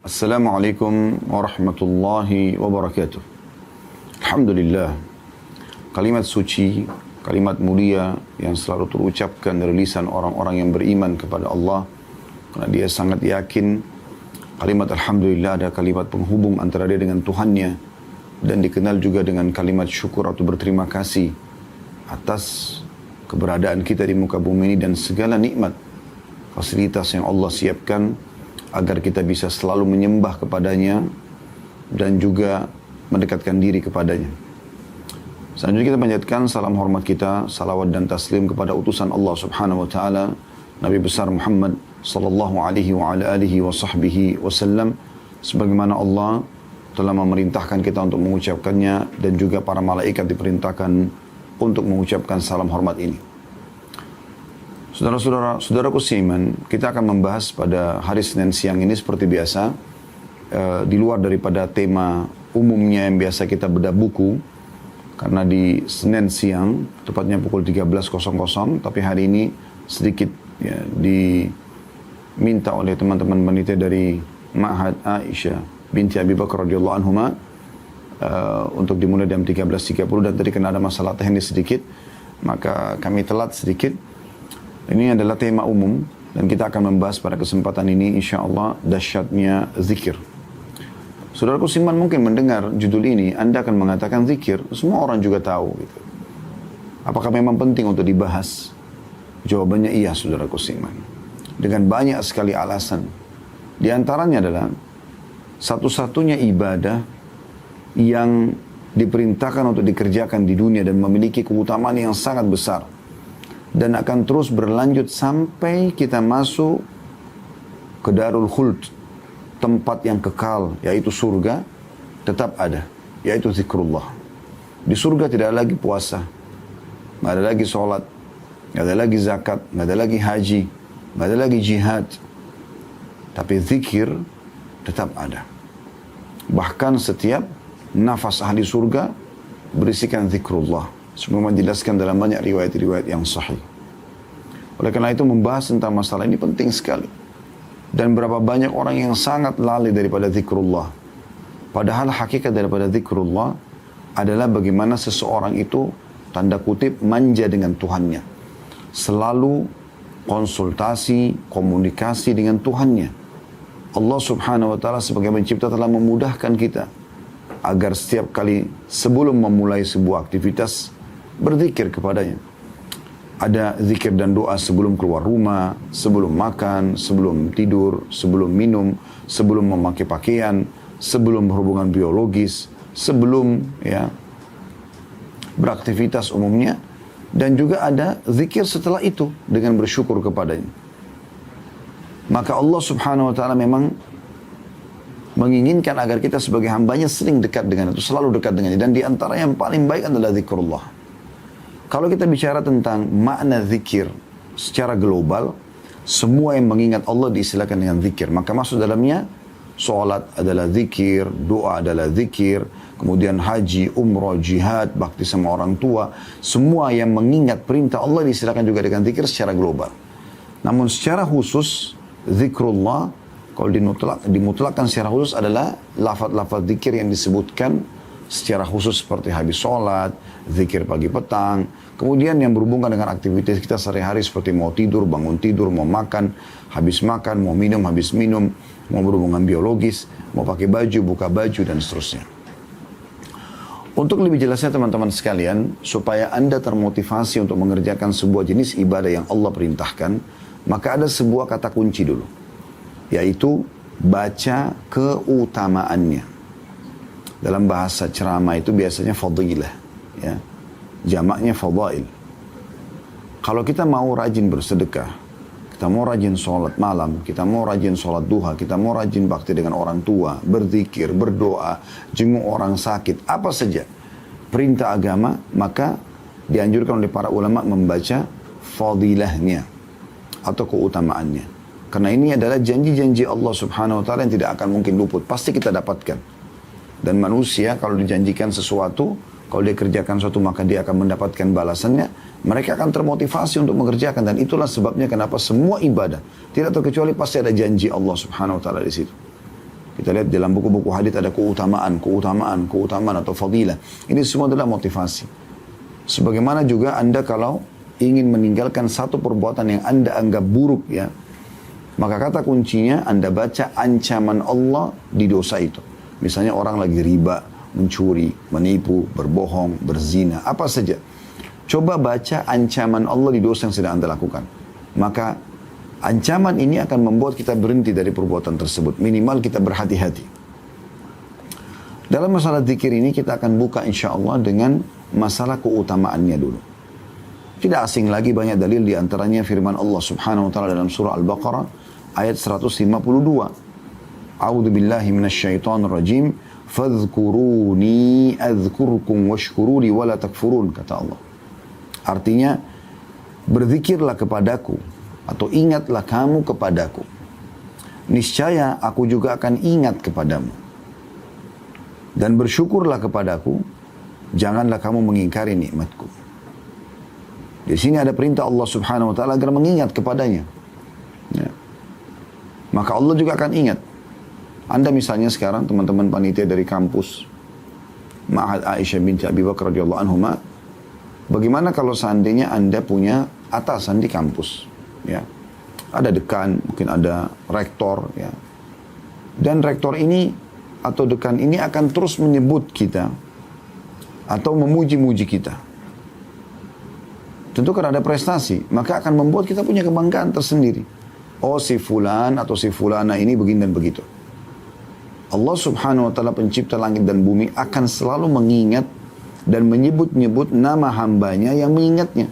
Assalamualaikum warahmatullahi wabarakatuh. Alhamdulillah, kalimat suci, kalimat mulia yang selalu terucapkan dari lisan orang-orang yang beriman kepada Allah. Karena dia sangat yakin kalimat Alhamdulillah ada kalimat penghubung antara dia dengan Tuhannya. Dan dikenal juga dengan kalimat syukur atau berterima kasih atas keberadaan kita di muka bumi ini dan segala nikmat, fasilitas yang Allah siapkan agar kita bisa selalu menyembah kepadanya dan juga mendekatkan diri kepadanya. Selanjutnya kita panjatkan salam hormat kita, salawat dan taslim kepada utusan Allah Subhanahu wa taala, Nabi besar Muhammad sallallahu alaihi wa ala alihi wa sahbihi wasallam, sebagaimana Allah telah memerintahkan kita untuk mengucapkannya dan juga para malaikat diperintahkan untuk mengucapkan salam hormat ini. Saudaraku seiman, kita akan membahas pada hari Senin siang ini seperti biasa, di luar daripada tema umumnya yang biasa kita bedah buku, karena di Senin siang, tepatnya pukul 13.00, tapi hari ini sedikit ya, diminta oleh teman-teman panitia dari Ma'had Aisyah binti Abi Bakar radhiyallahu anhuma untuk dimulai jam 13.30, dan tadi kena ada masalah teknis sedikit, maka kami telat sedikit. Ini adalah tema umum dan kita akan membahas pada kesempatan ini insyaAllah dahsyatnya zikir. Saudaraku Siman mungkin mendengar judul ini, Anda akan mengatakan zikir, semua orang juga tahu. Gitu. Apakah memang penting untuk dibahas? Jawabannya iya, saudaraku Siman. Dengan banyak sekali alasan. Di antaranya adalah satu-satunya ibadah yang diperintahkan untuk dikerjakan di dunia dan memiliki keutamaan yang sangat besar. Dan akan terus berlanjut sampai kita masuk ke Darul Khuld, tempat yang kekal, yaitu surga, tetap ada, yaitu zikrullah. Di surga tidak ada lagi puasa, nggak ada lagi sholat, nggak ada lagi zakat, nggak ada lagi haji, nggak ada lagi jihad. Tapi zikir tetap ada. Bahkan setiap nafas ahli surga berisikan zikrullah. Semua menjelaskan dalam banyak riwayat-riwayat yang sahih. Oleh karena itu membahas tentang masalah ini penting sekali. Dan berapa banyak orang yang sangat lalai daripada zikrullah. Padahal hakikat daripada zikrullah adalah bagaimana seseorang itu tanda kutip manja dengan Tuhannya. Selalu konsultasi, komunikasi dengan Tuhannya. Allah Subhanahu wa taala sebagai pencipta telah memudahkan kita agar setiap kali sebelum memulai sebuah aktivitas berzikir kepadanya. Ada zikir dan doa sebelum keluar rumah, sebelum makan, sebelum tidur, sebelum minum, sebelum memakai pakaian, sebelum berhubungan biologis, sebelum ya beraktivitas umumnya, dan juga ada zikir setelah itu dengan bersyukur kepadanya. Maka Allah Subhanahu wa taala memang menginginkan agar kita sebagai hambanya sering dekat dengan itu, selalu dekat dengannya. Dan di antara yang paling baik adalah zikrullah. Kalau kita bicara tentang makna zikir secara global, semua yang mengingat Allah diistilahkan dengan zikir. Maka masuk dalamnya, sholat adalah zikir, doa adalah zikir, kemudian haji, umrah, jihad, bakti sama orang tua. Semua yang mengingat perintah Allah diistilahkan juga dengan zikir secara global. Namun secara khusus, zikrullah, kalau dimutlakkan secara khusus adalah lafaz-lafaz zikir yang disebutkan secara khusus seperti habis sholat, zikir pagi petang, kemudian yang berhubungan dengan aktivitas kita sehari-hari seperti mau tidur, bangun tidur, mau makan, habis makan, mau minum, habis minum, mau berhubungan biologis, mau pakai baju, buka baju, dan seterusnya. Untuk lebih jelasnya teman-teman sekalian, supaya Anda termotivasi untuk mengerjakan sebuah jenis ibadah yang Allah perintahkan, maka ada sebuah kata kunci dulu, yaitu baca keutamaannya. Dalam bahasa ceramah itu biasanya fadilah, ya. Jamaknya fadail. Kalau kita mau rajin bersedekah, kita mau rajin sholat malam, kita mau rajin sholat duha, kita mau rajin bakti dengan orang tua, berzikir, berdoa, jenguk orang sakit, apa saja perintah agama, maka dianjurkan oleh para ulama membaca fadilahnya atau keutamaannya. Karena ini adalah janji-janji Allah Subhanahu wa taala yang tidak akan mungkin luput, pasti kita dapatkan. Dan manusia kalau dijanjikan sesuatu, kalau dia kerjakan sesuatu maka dia akan mendapatkan balasannya. Mereka akan termotivasi untuk mengerjakan, dan itulah sebabnya kenapa semua ibadah tidak terkecuali pasti ada janji Allah Subhanahu wa taala di situ. Kita lihat dalam buku-buku hadis ada keutamaan atau fadilah. Ini semua adalah motivasi. Sebagaimana juga Anda kalau ingin meninggalkan satu perbuatan yang Anda anggap buruk ya, maka kata kuncinya Anda baca ancaman Allah di dosa itu. Misalnya orang lagi riba, mencuri, menipu, berbohong, berzina, apa saja. Coba baca ancaman Allah di dosa yang sedang Anda lakukan. Maka ancaman ini akan membuat kita berhenti dari perbuatan tersebut. Minimal kita berhati-hati. Dalam masalah zikir ini kita akan buka insya Allah dengan masalah keutamaannya dulu. Tidak asing lagi banyak dalil di antaranya firman Allah Subhanahu wa taala dalam surah Al-Baqarah ayat 152. A'udzu billahi minasyaitonir rajim. Fadhkuruni adzkurkum washkuruli wala takfurun, kata Allah. Artinya berzikirlah kepadaku atau ingatlah kamu kepadaku. Niscaya aku juga akan ingat kepadamu. Dan bersyukurlah kepadaku, janganlah kamu mengingkari nikmatku. Di sini ada perintah Allah Subhanahu wa taala agar mengingat kepadanya. Ya. Maka Allah juga akan ingat. Anda misalnya sekarang teman-teman panitia dari kampus Ma'had Aisyah binti Abi Bakar radhiyallahu anhuma, bagaimana kalau seandainya Anda punya atasan di kampus, ya. Ada dekan, mungkin ada rektor, ya. Dan rektor ini atau dekan ini akan terus menyebut kita atau memuji-muji kita. Tentu karena ada prestasi, maka akan membuat kita punya kebanggaan tersendiri. Oh, si fulan atau si fulana ini begini dan begitu. Allah Subhanahu wa taala pencipta langit dan bumi akan selalu mengingat dan menyebut-nyebut nama hambanya yang mengingatnya.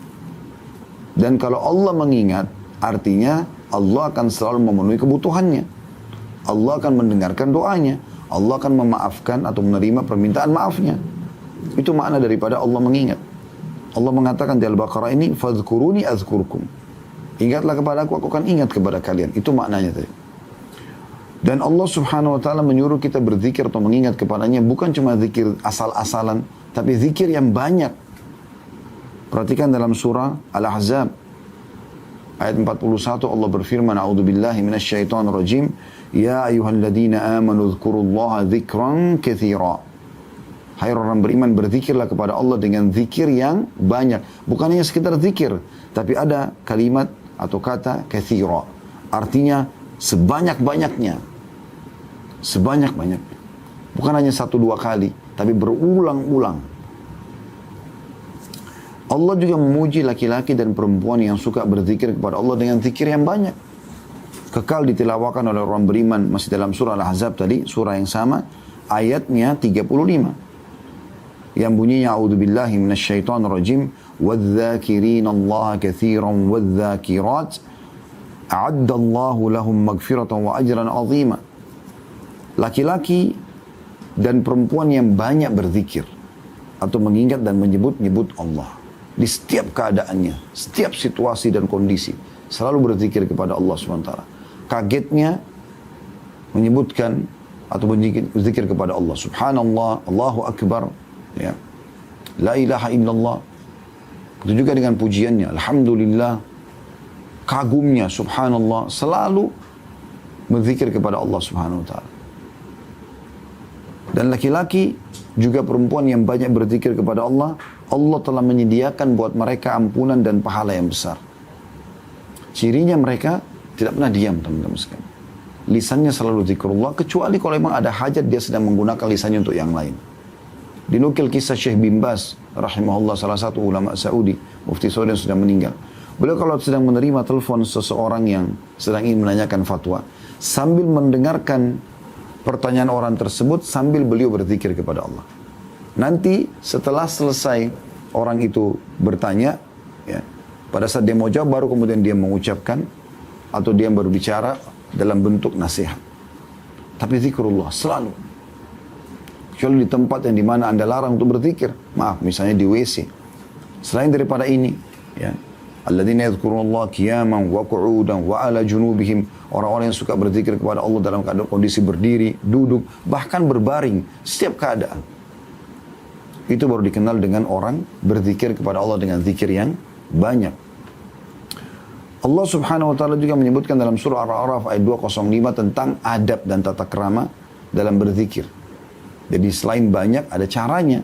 Dan kalau Allah mengingat, artinya Allah akan selalu memenuhi kebutuhannya. Allah akan mendengarkan doanya. Allah akan memaafkan atau menerima permintaan maafnya. Itu makna daripada Allah mengingat. Allah mengatakan di Al-Baqarah ini, fadhkuruni azkurkum. Ingatlah kepada aku akan ingat kepada kalian. Itu maknanya tadi. Dan Allah Subhanahu wa taala menyuruh kita berzikir atau mengingat kepadanya bukan cuma zikir asal-asalan, tapi zikir yang banyak. Perhatikan dalam surah Al-Ahzab ayat 41 Allah berfirman, a'udzubillahi minasyaitonir rajim, ya ayyuhalladzina amanu dzkurullaha dzikran katsira. Hai orang beriman, berzikirlah kepada Allah dengan zikir yang banyak. Bukan hanya sekedar zikir, tapi ada kalimat atau kata katsira. Artinya sebanyak-banyaknya. Sebanyak-banyaknya. Bukan hanya 1-2 kali, tapi berulang-ulang. Allah juga memuji laki-laki dan perempuan yang suka berzikir kepada Allah dengan zikir yang banyak. Kekal ditilawakan oleh orang beriman masih dalam surah Al-Ahzab tadi, surah yang sama, ayatnya 35. Yang bunyinya, a'udzubillahi minasyaitonir rajim, wadh-dzakirina Allah katsiran wadh-dzakirat, a'addallahu lahum maghfiratan wa ajran 'azima. Laki-laki dan perempuan yang banyak berzikir atau mengingat dan menyebut-nyebut Allah di setiap keadaannya, setiap situasi dan kondisi, selalu berzikir kepada Allah SWT. Kagetnya menyebutkan atau berzikir kepada Allah. Subhanallah, Allahu Akbar, ya. La ilaha illallah. Itu juga dengan pujiannya, alhamdulillah, kagumnya, subhanallah, selalu berzikir kepada Allah Subhanahu wa taala. Dan laki-laki juga perempuan yang banyak berzikir kepada Allah, Allah telah menyediakan buat mereka ampunan dan pahala yang besar. Cirinya mereka tidak pernah diam, teman-teman sekalian. Lisannya selalu zikrullah, kecuali kalau memang ada hajat dia sedang menggunakan lisannya untuk yang lain. Dinukil kisah Syekh bin Baz rahimahullah, salah satu ulama Saudi, mufti Saudi yang sudah meninggal. Beliau kalau sedang menerima telepon seseorang yang sedang ingin menanyakan fatwa, sambil mendengarkan pertanyaan orang tersebut, sambil beliau berzikir kepada Allah. Nanti setelah selesai orang itu bertanya, ya, pada saat dia mau jawab, baru kemudian dia mengucapkan atau dia berbicara dalam bentuk nasihat. Tapi zikrullah selalu. Kecuali di tempat yang dimana Anda larang untuk berzikir. Maaf, misalnya di WC. Selain daripada ini, ya, alladzina yadhkurunallaha qiyaman wa qu'udan wa ala junubihim. Orang-orang yang suka berzikir kepada Allah dalam keadaan kondisi berdiri, duduk, bahkan berbaring, setiap keadaan. Itu baru dikenal dengan orang berzikir kepada Allah dengan zikir yang banyak. Allah Subhanahu wa taala juga menyebutkan dalam surah Al-A'raf ayat 205 tentang adab dan tata krama dalam berzikir. Jadi selain banyak, ada caranya.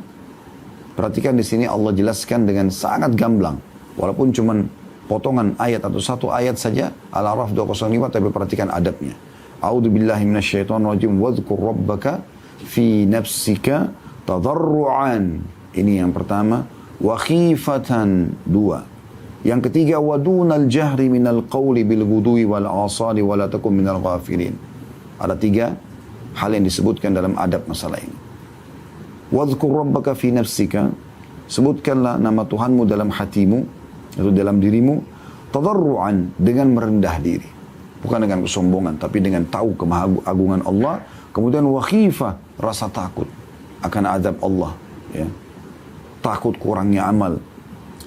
Perhatikan di sini Allah jelaskan dengan sangat gamblang. Walaupun cuman potongan ayat atau satu ayat saja, Al-A'raf 205, tapi perhatikan adabnya. A'udzu billahi minasyaitonir rajim. Wadhkur rabbaka fi nafsika tadarruan. Ini yang pertama. Wa khifatan, dua. Yang ketiga, wadunal jahri minal qawli bil ghudwi wal asali wa la takum minal ghafilin. Ada tiga hal yang disebutkan dalam adab masalah ini. Wadhkur rabbaka fi nafsika, sebutkanlah nama Tuhanmu dalam hatimu, atau dalam dirimu, tadarruan, dengan merendah diri. Bukan dengan kesombongan, tapi dengan tahu kemahagungan Allah. Kemudian wa khifah, rasa takut akan azab Allah. Ya. Takut kurangnya amal.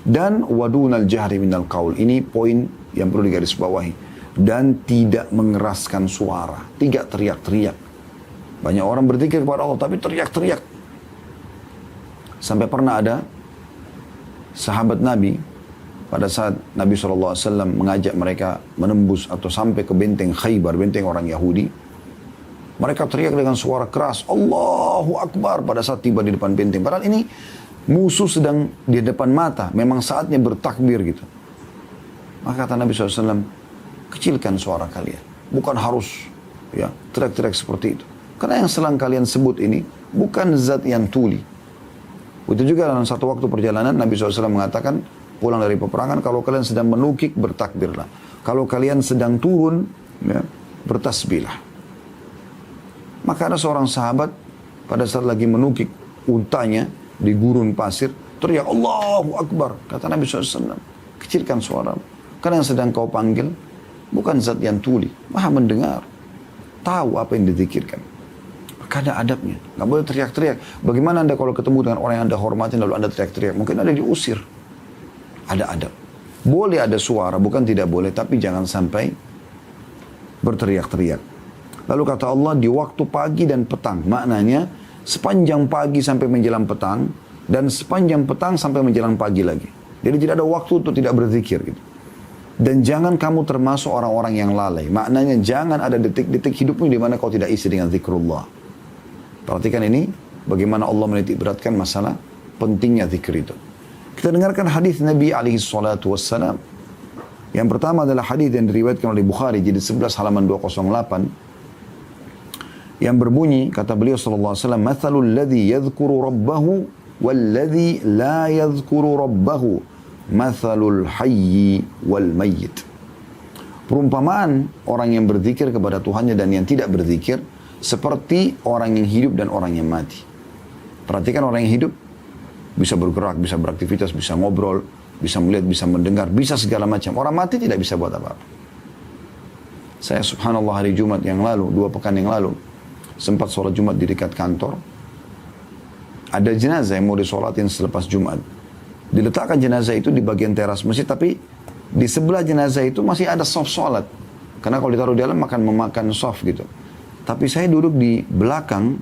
Dan wadunal jahri minal qaul. Ini poin yang perlu digarisbawahi. Dan tidak mengeraskan suara. Tidak teriak-teriak. Banyak orang berzikir kepada Allah tapi teriak-teriak. Sampai pernah ada sahabat Nabi pada saat Nabi SAW mengajak mereka menembus atau sampai ke benteng Khaybar, benteng orang Yahudi. Mereka teriak dengan suara keras, Allahu Akbar, pada saat tiba di depan benteng. Padahal ini musuh sedang di depan mata, memang saatnya bertakbir gitu. Maka kata Nabi SAW, kecilkan suara kalian. Bukan harus ya teriak-teriak seperti itu. Karena yang sedang kalian sebut ini bukan zat yang tuli. Itu juga dalam satu waktu perjalanan Nabi SAW mengatakan, pulang dari peperangan, kalau kalian sedang menukik, bertakbirlah. Kalau kalian sedang turun, ya, bertasbihlah. Maka ada seorang sahabat pada saat lagi menukik untanya di gurun pasir, teriak Allahu Akbar. Kata Nabi SAW, kecilkan suara. Karena yang sedang kau panggil bukan zat yang tuli, maha mendengar, tahu apa yang dizikirkan. Maka ada adabnya, nggak boleh teriak-teriak. Bagaimana anda kalau ketemu dengan orang yang anda hormatin lalu anda teriak-teriak? Mungkin ada diusir. Ada adab. Boleh ada suara, bukan tidak boleh, tapi jangan sampai berteriak-teriak. Lalu kata Allah, di waktu pagi dan petang. Maknanya sepanjang pagi sampai menjelang petang, dan sepanjang petang sampai menjelang pagi lagi. Jadi tidak ada waktu untuk tidak berzikir gitu. Dan jangan kamu termasuk orang-orang yang lalai. Maknanya jangan ada detik-detik hidupmu di mana kau tidak isi dengan zikrullah. Perhatikan ini, bagaimana Allah menitik beratkan masalah pentingnya zikir itu. Kita dengarkan hadis Nabi SAW. Yang pertama adalah hadis yang diriwayatkan oleh Bukhari, jilid 11 halaman 208. Yang berbunyi, kata beliau sallallahu alaihi wasallam, "Mathalul ladzi yadhkuru rabbahu wal ladzi la yadhkuru rabbahu, mathalul hayyi wal mayyit." Perumpamaan orang yang berzikir kepada Tuhannya dan yang tidak berzikir seperti orang yang hidup dan orang yang mati. Perhatikan, orang yang hidup bisa bergerak, bisa beraktivitas, bisa ngobrol, bisa melihat, bisa mendengar, bisa segala macam. Orang mati tidak bisa buat apa-apa. Saya subhanallah hari Jumat yang lalu, 2 pekan yang lalu, sempat sholat Jumat di dekat kantor. Ada jenazah yang mau disolatin selepas Jumat. Diletakkan jenazah itu di bagian teras masjid, tapi di sebelah jenazah itu masih ada soft sholat. Karena kalau ditaruh di dalam akan memakan soft gitu. Tapi saya duduk di belakang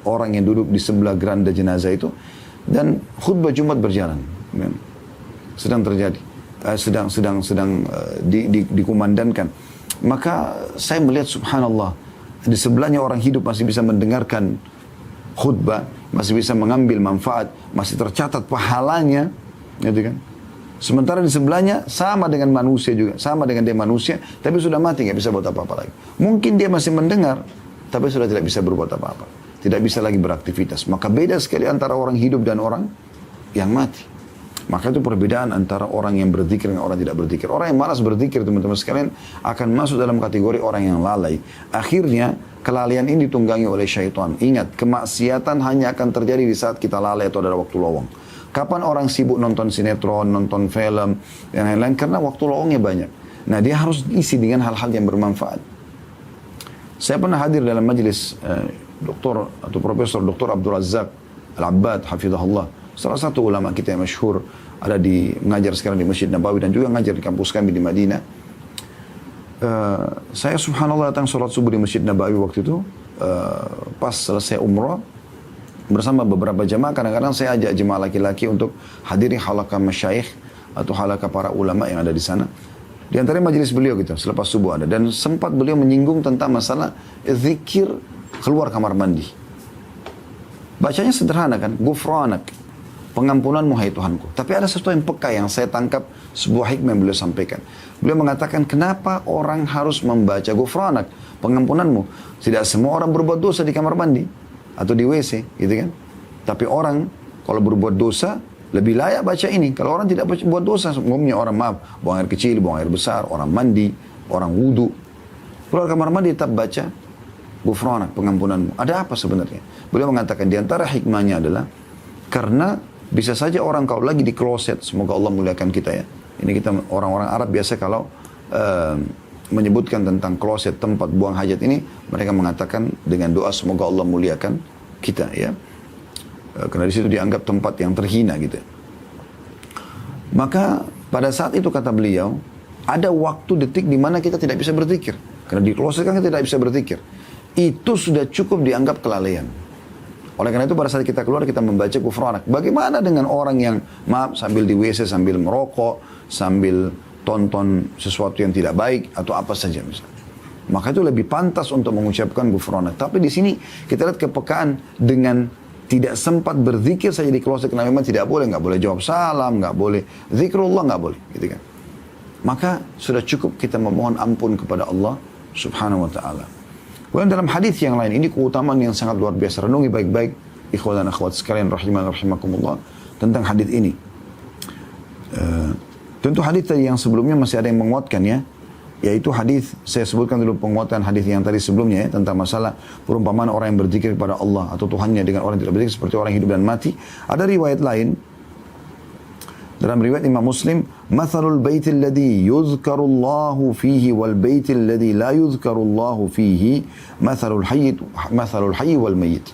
orang yang duduk di sebelah geranda jenazah itu, dan khutbah Jumat berjalan. Sedang terjadi. Sedang dikumandangkan. Maka saya melihat subhanallah, di sebelahnya orang hidup masih bisa mendengarkan khutbah, masih bisa mengambil manfaat, masih tercatat pahalanya, gitu kan. Sementara di sebelahnya sama dengan manusia juga, sama dengan dia manusia, tapi sudah mati, nggak bisa buat apa-apa lagi. Mungkin dia masih mendengar, tapi sudah tidak bisa berbuat apa-apa, tidak bisa lagi beraktivitas. Maka beda sekali antara orang hidup dan orang yang mati. Maka itu perbedaan antara orang yang berzikir dengan orang tidak berzikir. Orang yang malas berzikir, teman-teman sekalian, akan masuk dalam kategori orang yang lalai. Akhirnya, kelalaian ini ditunggangi oleh syaitan. Ingat, kemaksiatan hanya akan terjadi di saat kita lalai atau ada waktu lowong. Kapan orang sibuk nonton sinetron, nonton film, dan lain-lain? Karena waktu lowongnya banyak. Nah, dia harus isi dengan hal-hal yang bermanfaat. Saya pernah hadir dalam majelis Doktor atau Profesor Dr. Abdul Razak Al-Abbad, hafizahullah. Salah satu ulama kita yang masyhur, ada mengajar sekarang di Masjid Nabawi dan juga mengajar di kampus kami di Madinah. Saya subhanallah datang sholat subuh di Masjid Nabawi waktu itu, pas selesai umrah, bersama beberapa jemaah. Kadang-kadang saya ajak jemaah laki-laki untuk hadiri halaqah masyayikh atau halaqah para ulama yang ada di sana. Di antara majelis beliau gitu, selepas subuh ada. Dan sempat beliau menyinggung tentang masalah zikir keluar kamar mandi. Bacanya sederhana kan, Ghufranak, pengampunanmu hai Tuhanku. Tapi ada sesuatu yang peka yang saya tangkap, sebuah hikmah yang beliau sampaikan. Beliau mengatakan, kenapa orang harus membaca Ghufranak, pengampunanmu? Tidak semua orang berbuat dosa di kamar mandi atau di WC, gitu kan? Tapi orang kalau berbuat dosa lebih layak baca ini. Kalau orang tidak buat dosa, umumnya orang buang air kecil, buang air besar, orang mandi, orang wudu, keluar kamar mandi tetap baca Ghufranak, pengampunanmu. Ada apa sebenarnya? Beliau mengatakan di antara hikmahnya adalah karena bisa saja orang kalau lagi di kloset, semoga Allah muliakan kita ya. Ini kita orang-orang Arab biasa kalau menyebutkan tentang kloset, tempat buang hajat ini, mereka mengatakan dengan doa semoga Allah muliakan kita ya. Karena di situ dianggap tempat yang terhina gitu. Maka pada saat itu kata beliau, ada waktu detik di mana kita tidak bisa berzikir. Karena di kloset kan kita tidak bisa berzikir. Itu sudah cukup dianggap kelalaian. Oleh karena itu pada saat kita keluar kita membaca Ghufranak. Bagaimana dengan orang yang sambil di WC, sambil merokok, sambil tonton sesuatu yang tidak baik atau apa saja misalnya. Maka itu lebih pantas untuk mengucapkan Ghufranak. Tapi di sini kita lihat kepekaan dengan tidak sempat berzikir saja di kloset karena memang tidak boleh, nggak boleh jawab salam, nggak boleh zikrullah, nggak boleh, gitu kan. Maka sudah cukup kita memohon ampun kepada Allah Subhanahu wa taala. Kemudian dalam hadis yang lain, ini keutamaan yang sangat luar biasa. Renungi baik-baik, ikhwan dan akhwat sekalian rahimakumullah, tentang hadis ini. Tentu hadis tadi yang sebelumnya masih ada yang menguatkan ya, yaitu hadis, saya sebutkan dulu penguatan hadis yang tadi sebelumnya ya, tentang masalah perumpamaan orang yang berzikir kepada Allah atau Tuhannya dengan orang yang tidak berzikir seperti orang hidup dan mati. Ada riwayat lain, dalam riwayat Imam Muslim, "Mathalul baitil ladzi yuzkarullahu fihi wal baitil ladzi la yuzkarullahu fihi, mathalul hayy wal mayyit."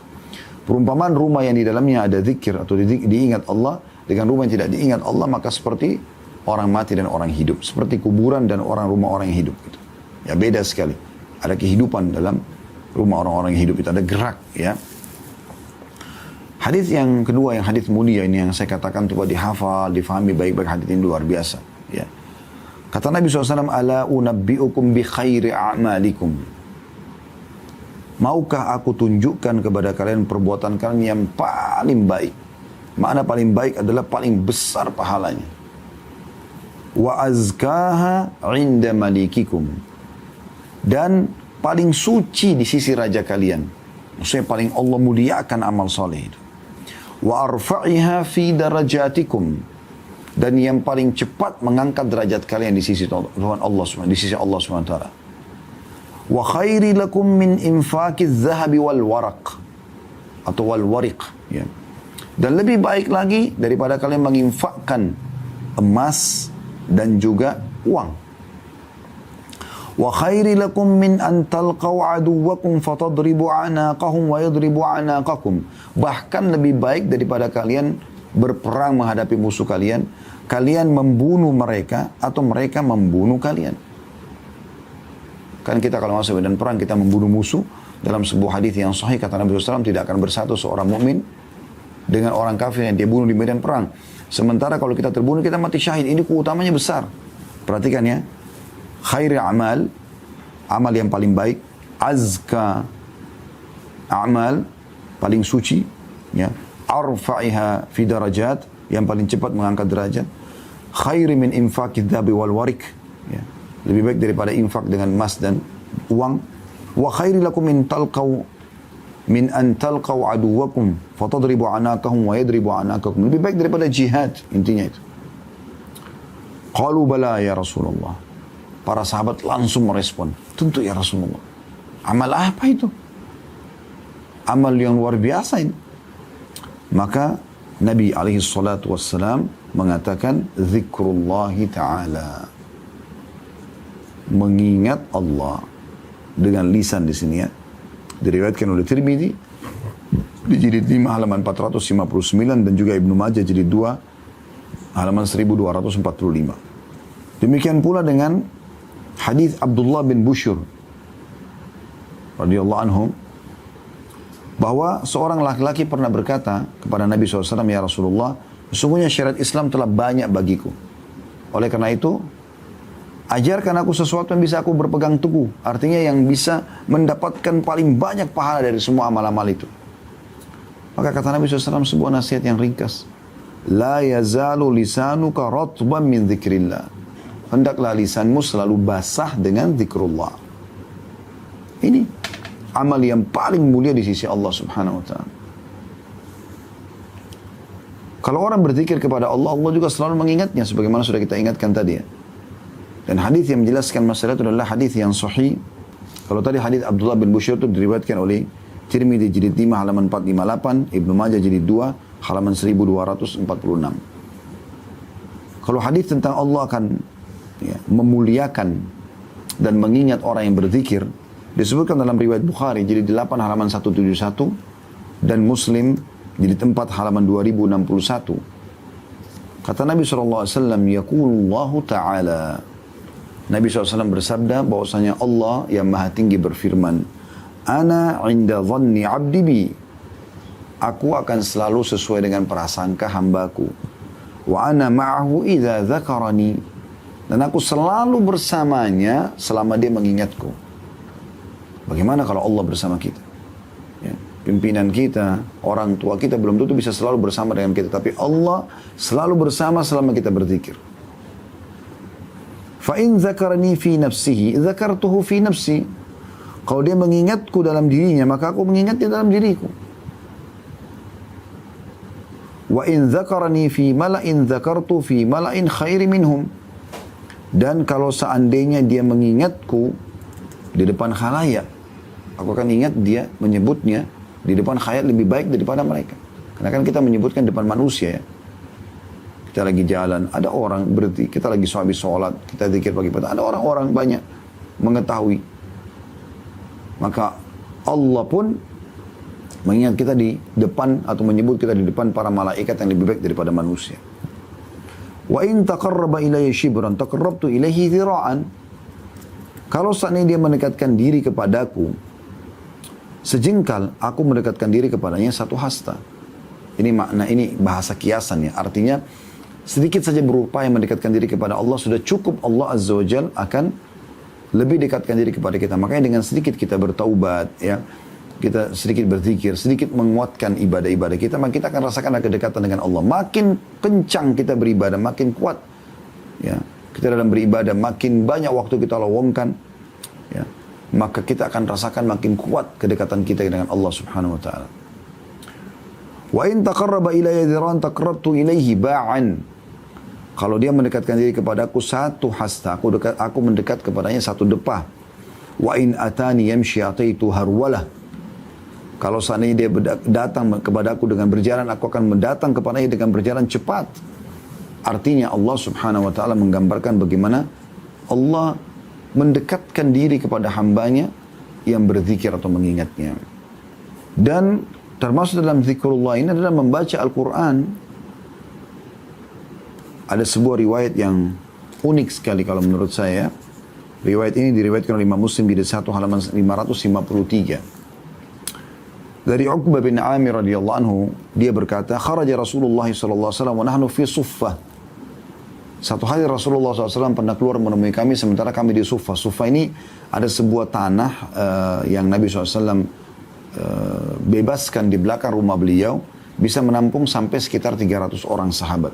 Perumpamaan rumah yang di dalamnya ada zikir atau diingat Allah dengan rumah yang tidak diingat Allah, maka seperti orang mati dan orang hidup, seperti kuburan dan rumah orang yang hidup gitu. Ya beda sekali. Ada kehidupan dalam rumah orang-orang yang hidup itu, ada gerak ya. Hadis yang kedua, yang hadis mulia ini yang saya katakan coba dihafal, difahami baik-baik, hadis ini luar biasa ya. Kata Nabi SAW, "Ala unabbi'ukum bi khairi a'malikum." Maukah aku tunjukkan kepada kalian perbuatan kalian yang paling baik? Makna paling baik adalah paling besar pahalanya. Wa azkaha 'inda malikikum. Dan paling suci di sisi raja kalian. Maksudnya paling Allah muliakan amal soleh itu. Wa arfa'iha fi darajatikum, dan yang paling cepat mengangkat derajat kalian di sisi Tuhan Allah SWT, di sisi Allah SWT. Wa khairi lakum min infaqiz zahabi wal waraq, atau wal wariq ya. Dan lebih baik lagi daripada kalian menginfakkan emas dan juga uang. Wa khairi lakum min an talqaw aduwakum fatadribu anaqahum wa yadribu anaqakum. Bahkan lebih baik daripada kalian berperang menghadapi musuh kalian, kalian membunuh mereka atau mereka membunuh kalian. Kan kita kalau masuk medan perang kita membunuh musuh, dalam sebuah hadis yang sahih kata Nabi SAW, tidak akan bersatu seorang mukmin dengan orang kafir yang dia bunuh di medan perang. Sementara kalau kita terbunuh kita mati syahid. Ini keutamanya besar. Perhatikan ya. Khairi amal, amal yang paling baik. Azka amal, paling suci ya. Arfa'iha fi darajat, yang paling cepat mengangkat derajat. Khairi min infaqid dhabi wal warik ya. Lebih baik daripada infak dengan emas dan uang. Wa khairi lakum min an talqaw aduwakum fatadribu anaqahum wa yadribu anaqakum. Lebih baik daripada jihad, intinya itu. Qalu bala ya Rasulullah. Para sahabat langsung merespon, tentu ya Rasulullah. Amal apa itu? Amal yang luar biasa ini. Maka Nabi SAW mengatakan zikrullahi ta'ala, mengingat Allah dengan lisan di sini ya. Diriwayatkan oleh Tirmidzi di jilid 5 halaman 459 dan juga Ibnu Majah jilid 2 halaman 1245. Demikian pula dengan hadis Abdullah bin Bushyr radhiyallahu anhu, bahwa seorang laki-laki pernah berkata kepada Nabi SAW, "Ya Rasulullah, sesungguhnya syariat Islam telah banyak bagiku. Oleh karena itu, Ajarkan aku sesuatu yang bisa aku berpegang teguh. Artinya yang bisa mendapatkan paling banyak pahala dari semua amal-amal itu. Maka kata Nabi SAW sebuah nasihat yang ringkas. La yazalu lisanuka ratban min dzikrillah. Hendaklah lisanmu selalu basah dengan zikrullah. Ini amal yang paling mulia di sisi Allah Subhanahu wa ta'ala. Kalau orang berzikir kepada Allah, Allah juga selalu mengingatnya sebagaimana sudah kita ingatkan tadi ya. Dan hadis yang menjelaskan masalah itu adalah hadis yang sahih. Kalau tadi hadis Abdullah bin Bushyr itu diriwayatkan oleh Tirmidzi jilid 5 halaman 458, Ibnu Majah jilid 2 halaman 1246. Kalau hadis tentang Allah akan memuliakan dan mengingat orang yang berzikir, disebutkan dalam riwayat Bukhari jilid 8 halaman 171 dan Muslim jilid 4 halaman 2061. Kata Nabi SAW, Yaqulullahu ta'ala, Nabi SAW bersabda bahwasanya Allah yang maha tinggi berfirman, Ana inda dhanni abdi bi. Aku akan selalu sesuai dengan prasangka hambaku. Wa ana ma'ahu idza dzakarani. Dan aku selalu bersamanya selama dia mengingatku. Bagaimana kalau Allah bersama kita? Ya, pimpinan kita, orang tua kita belum tentu bisa selalu bersama dengan kita. Tapi Allah selalu bersama selama kita berzikir. Fa'in zakarani fi nafsihi, zakartuhu fi nafsi. Kalau dia mengingatku dalam dirinya, maka aku mengingatnya dalam diriku. Wa in zakarani fi mala'in, zakartu fi mala'in khairi minhum. Dan kalau seandainya dia mengingatku di depan khalayak, aku akan ingat dia menyebutnya di depan khalayak lebih baik daripada mereka. Karena kan kita menyebutkan depan manusia ya. Kita lagi jalan, ada orang berhenti, kita lagi habis sholat, kita zikir pagi petang, ada orang-orang banyak mengetahui. Maka Allah pun mengingat kita di depan atau menyebut kita di depan para malaikat yang lebih baik daripada manusia. Wa in taqarraba ilayya shibran taqarrabtu ilayhi dhira'an. Kalau seandainya dia mendekatkan diri kepadaku sejengkal, aku mendekatkan diri kepadanya satu hasta. Ini makna, ini bahasa kiasan ya. Artinya sedikit saja berupaya mendekatkan diri kepada Allah, sudah cukup Allah Azza wa Jal akan lebih dekatkan diri kepada kita. Makanya dengan sedikit kita bertaubat, ya, kita sedikit berzikir, sedikit menguatkan ibadah-ibadah kita, maka kita akan rasakan kedekatan dengan Allah. Makin kencang kita beribadah, makin kuat, ya, kita dalam beribadah, makin banyak waktu kita lowongkan, ya, maka kita akan rasakan makin kuat kedekatan kita dengan Allah Subhanahu wa Ta'ala. Wa in taqarraba ilayya dhiran taqarrabtu ilayhi ba'an. Kalau dia mendekatkan diri kepadaku satu hasta, aku mendekat kepadanya satu depah. Wa in atani yamshi ataitu harwalah. Kalau seandainya dia datang kepadaku dengan berjalan, aku akan mendatang kepadanya dengan berjalan cepat. Artinya Allah Subhanahu wa Ta'ala menggambarkan bagaimana Allah mendekatkan diri kepada hambanya yang berzikir atau mengingatnya. Dan termasuk dalam zikrullah ini adalah membaca Al-Quran. Ada sebuah riwayat yang unik sekali kalau menurut saya. Riwayat ini diriwayatkan oleh Imam Muslim di 1 halaman 553. Dari Uqbah bin Amir radhiyallahu anhu, dia berkata, kharaja Rasulullah sallallahu alaihi wasallam wa nahnu fi suffah. Satu hari Rasulullah SAW pernah keluar menemui kami sementara kami di Suffah. Suffah ini ada sebuah tanah yang Nabi SAW bebaskan di belakang rumah beliau, bisa menampung sampai sekitar 300 orang sahabat.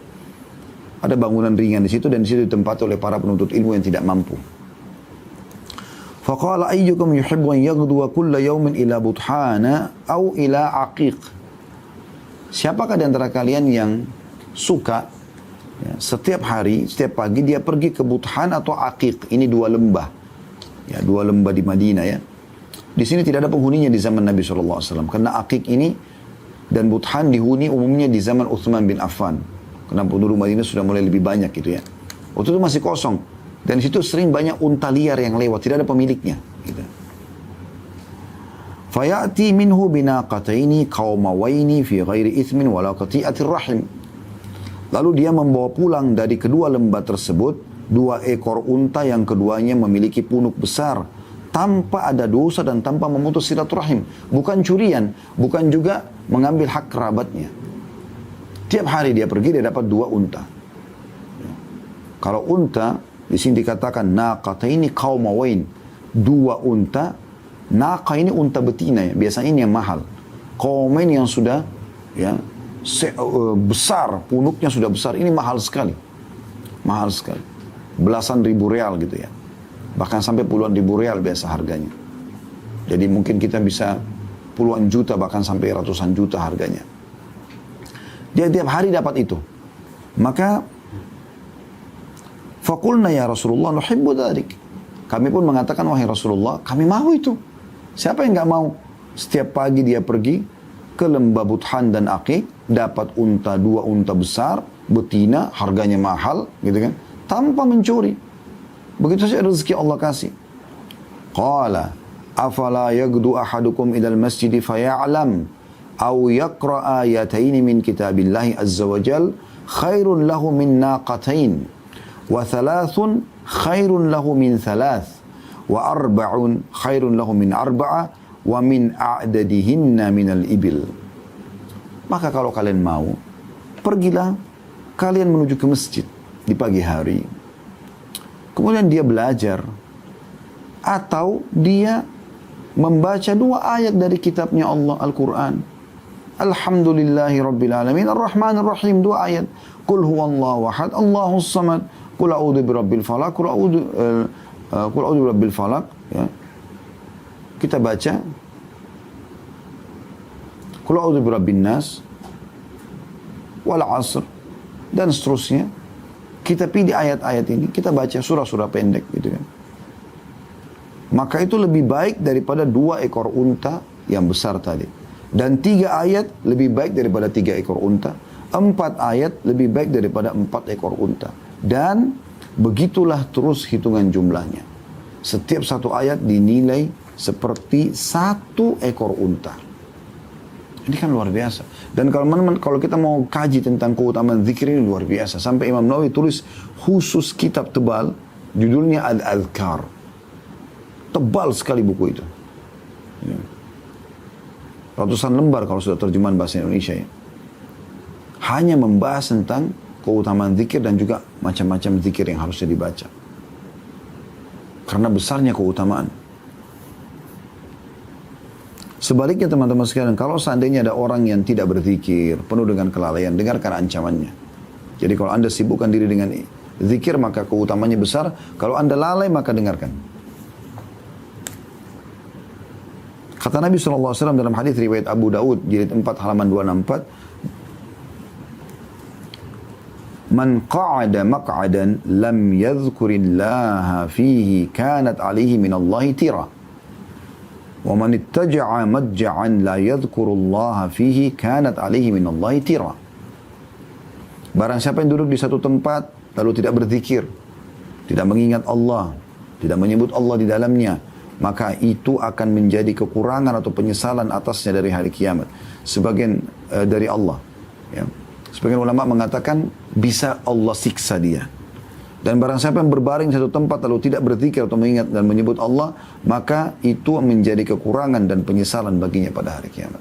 Ada bangunan ringan di situ dan di situ ditempati oleh para penuntut ilmu yang tidak mampu. Faqala ayyukum yuhibbu an yaghduwa kulla yawmin ila buthana aw ila aqiq. Siapakah di antara kalian yang suka ya, setiap hari, setiap pagi dia pergi ke Buthan atau Aqiq? Ini dua lembah. Ya, dua lembah di Madinah ya. Di sini tidak ada penghuninya di zaman Nabi SAW. Karena Aqiq ini dan Buthan dihuni umumnya di zaman Uthman bin Affan. Karena penduduk Madinah sudah mulai lebih banyak gitu ya. Waktu itu masih kosong. Dan di situ sering banyak unta liar yang lewat. Tidak ada pemiliknya. Gitu. Fayati minhu binaqataini qawmawaini fi ghairi ithmin wala qati'atir rahim. Lalu dia membawa pulang dari kedua lembah tersebut 2 ekor unta yang keduanya memiliki punuk besar. Tanpa ada dosa dan tanpa memutus silaturahim. Bukan curian. Bukan juga mengambil hak kerabatnya. Tiap hari dia pergi, dia dapat 2 unta. Kalau unta Di sini dikatakan naqataini qaumawain, 2 unta. Naqa ini unta betina ya, biasanya ini yang mahal. Qaumain yang sudah ya besar, punuknya sudah besar, ini mahal sekali. Mahal sekali. Belasan ribu real gitu ya. Bahkan sampai puluhan ribu real biasa harganya. Jadi mungkin kita bisa puluhan juta, bahkan sampai ratusan juta harganya. Dia tiap hari dapat itu. Maka faqulna ya Rasulullah nuhibbu dzalik. Kami pun mengatakan, wahai Rasulullah, kami mau itu. Siapa yang enggak mau? Setiap pagi dia pergi ke lembah Buthan dan Aqiq, dapat unta, 2 unta besar, betina, harganya mahal, gitu kan? Tanpa mencuri. Begitu saja rezeki Allah kasih. Qala, afala yagdu ahadukum ilal masjidi faya'lam, aw yaqra ayataini min kitabillahi azza wa jal, khairun lahu min naqatain, wa thalathun khairun lahu min thalath, wa arba'un khairun lahu min arba'a, wa min a'dadihinna minal ibil. Maka kalau kalian mau, pergilah kalian menuju ke masjid di pagi hari. Kemudian dia belajar, atau dia membaca 2 ayat dari kitabnya Allah, Al-Quran. Alhamdulillahi Rabbil Alamin, Ar-Rahman Ar-Rahim, 2 ayat. Qul huwallahu ahad, Allahus samad, Qul a'udhu birabbil falaq, Qul a'udhu birabbil falaq. Ya. Kita baca Qul a'udhu birabbin nas, wal asr, dan seterusnya. Kita pilih ayat-ayat ini, kita baca surah-surah pendek gitu kan. Maka itu lebih baik daripada 2 ekor unta yang besar tadi. Dan 3 ayat lebih baik daripada 3 ekor unta. 4 ayat lebih baik daripada 4 ekor unta. Dan begitulah terus hitungan jumlahnya. Setiap 1 ayat dinilai seperti 1 ekor unta. Ini kan luar biasa. Dan kalau kita mau kaji tentang keutamaan zikir ini luar biasa. Sampai Imam Nawawi tulis khusus kitab tebal, judulnya Al-Adhkar. Tebal sekali buku itu. Ya. Ratusan lembar kalau sudah terjemahan bahasa Indonesia ya. Hanya membahas tentang keutamaan zikir dan juga macam-macam zikir yang harusnya dibaca. Karena besarnya keutamaan. Sebaliknya teman-teman sekalian, kalau seandainya ada orang yang tidak berzikir, penuh dengan kelalaian, dengarkan ancamannya. Jadi kalau anda sibukkan diri dengan zikir, maka keutamanya besar. Kalau anda lalai, maka dengarkan. Kata Nabi SAW dalam hadis riwayat Abu Daud, jilid 4 halaman 264, Man qa'ada maq'adan lam yadhkurillaha fihi kanat alihi minallahi tira. Wa man ittaja'a madja'an la yadhkurullaha fihi kanat alihi minallahi tira. Barang siapa yang duduk di satu tempat lalu tidak berzikir, tidak mengingat Allah, tidak menyebut Allah di dalamnya, maka itu akan menjadi kekurangan atau penyesalan atasnya dari hari kiamat. Sebagian dari Allah. Ya. Sebagian ulama mengatakan bisa Allah siksa dia. Dan barang siapa yang berbaring di satu tempat lalu tidak berzikir atau mengingat dan menyebut Allah, maka itu menjadi kekurangan dan penyesalan baginya pada hari kiamat.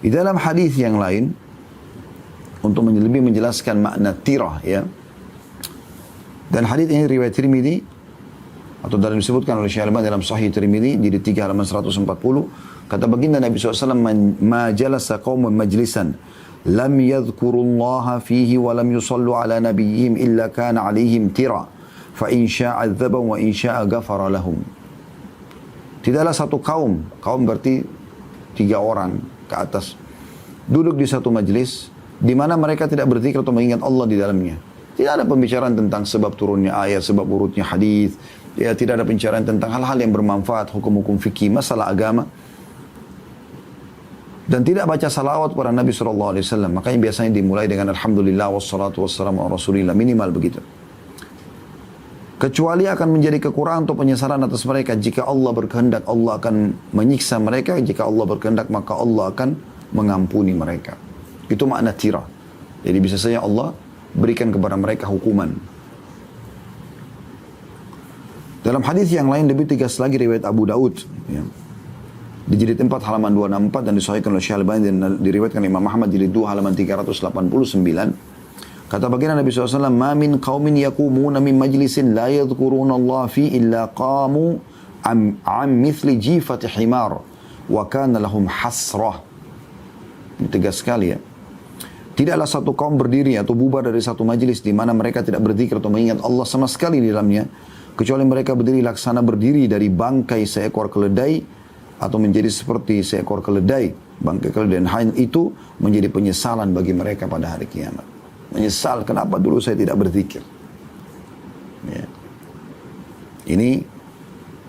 Di dalam hadis yang lain, untuk lebih menjelaskan makna tirah ya. Dan hadis ini riwayat Tirmidzi atau dalam disebutkan oleh Syekh Al-Albani dalam Sahih Tirmidzi jilid 3 halaman 140, kata baginda Nabi SAW, ma jalasa qaumun majlisan lam yadhkurullaha fihi wa lam yusallu ala nabiyyihim illa kana alaihim tira fa in syaa adzabahum wa in syaa ghafara lahum. Tidaklah satu kaum berarti 3 orang ke atas, duduk di satu majlis di mana mereka tidak berzikir atau mengingat Allah di dalamnya. Tidak ada pembicaraan tentang sebab turunnya ayat, sebab urutnya hadis. Ya, tidak ada pembicaraan tentang hal-hal yang bermanfaat, hukum-hukum fikih, masalah agama. Dan tidak baca salawat kepada Nabi SAW. Makanya biasanya dimulai dengan Alhamdulillah wassalatu wassalamu ala Rasulillah. Minimal begitu. Kecuali akan menjadi kekurangan atau penyesalan atas mereka. Jika Allah berkehendak, Allah akan menyiksa mereka. Jika Allah berkehendak, maka Allah akan mengampuni mereka. Itu makna tirah. Jadi bisa saja Allah berikan kepada mereka hukuman. Dalam hadis yang lain lebih tegas lagi riwayat Abu Daud. Ya. Di jilid 4 halaman 264 dan disahihkan oleh Syekh Al-Albani dan diriwayatkan Imam Ahmad jilid 2 halaman 389. Kata baginda Nabi SAW, "Ma min qaumin yakumuna min majlisin la yadhkuruna Allah fi illa qamu am mithli jifati himar wa kana lahum hasrah." Ini tegas sekali ya. Tidaklah satu kaum berdiri atau bubar dari satu majlis di mana mereka tidak berzikir atau mengingat Allah sama sekali di dalamnya, kecuali mereka berdiri laksana berdiri dari bangkai seekor keledai atau menjadi seperti seekor keledai, bangkai keledai. Dan hal itu menjadi penyesalan bagi mereka pada hari kiamat. Menyesal, kenapa dulu saya tidak berzikir. Ya. Ini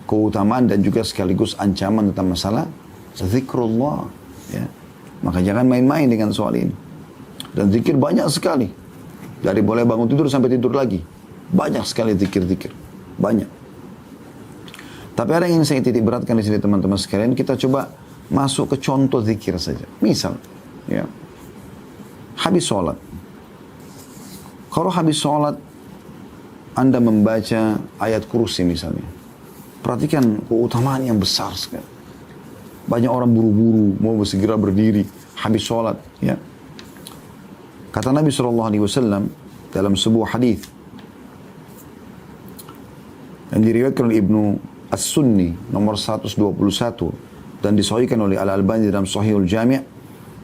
keutamaan dan juga sekaligus ancaman tentang masalah zikrullah. Ya. Maka jangan main-main dengan soal ini. Dan zikir banyak sekali. Dari boleh bangun tidur sampai tidur lagi. Banyak sekali zikir-zikir. Banyak. Tapi ada yang ingin saya titik beratkan di sini teman-teman sekalian. Kita coba masuk ke contoh zikir saja. Misal, ya, habis sholat. Kalau habis sholat, Anda membaca ayat kursi misalnya. Perhatikan keutamaan yang besar sekali. Banyak orang buru-buru, mau segera berdiri, habis sholat. Ya. Kata Nabi SAW dalam sebuah hadis yang diriwayatkan oleh Ibnu As-Sunni nomor 121 dan disahihkan oleh Al-Albani dalam Sahihul Jami'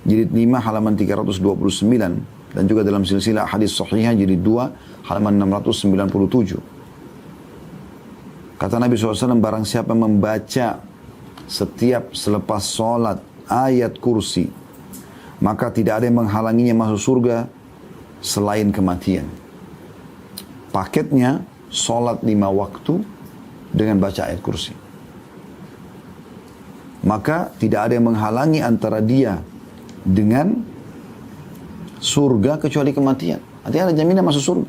jilid 5 halaman 329 dan juga dalam silsilah hadis sahihah jilid 2 halaman 697. Kata Nabi SAW, barang siapa membaca setiap selepas sholat ayat kursi, maka tidak ada yang menghalanginya masuk surga selain kematian. Paketnya sholat 5 waktu dengan baca ayat kursi. Maka tidak ada yang menghalangi antara dia dengan surga kecuali kematian. Artinya ada jaminan masuk surga.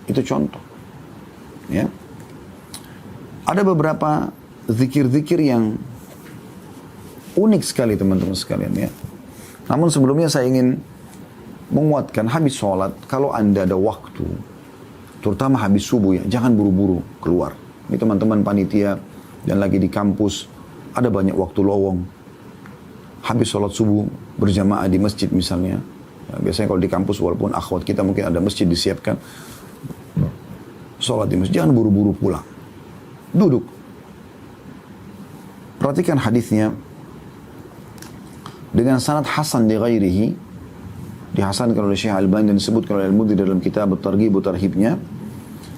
Itu contoh. Ya. Ada beberapa zikir-zikir yang unik sekali teman-teman sekalian ya. Namun sebelumnya saya ingin menguatkan habis sholat, kalau Anda ada waktu, terutama habis subuh ya, jangan buru-buru keluar. Ini teman-teman panitia dan lagi di kampus, ada banyak waktu lowong. Habis sholat subuh berjamaah di masjid misalnya. Ya, biasanya kalau di kampus walaupun akhwat kita mungkin ada masjid disiapkan. Sholat di masjid, jangan buru-buru pulang. Duduk. Perhatikan hadisnya. Dengan sanad hasan di ghairihi, dihasankan oleh Syekh Al-Albani dan disebutkan oleh Al-Mudhi dalam kitab At-Targhib wa Tarhibnya,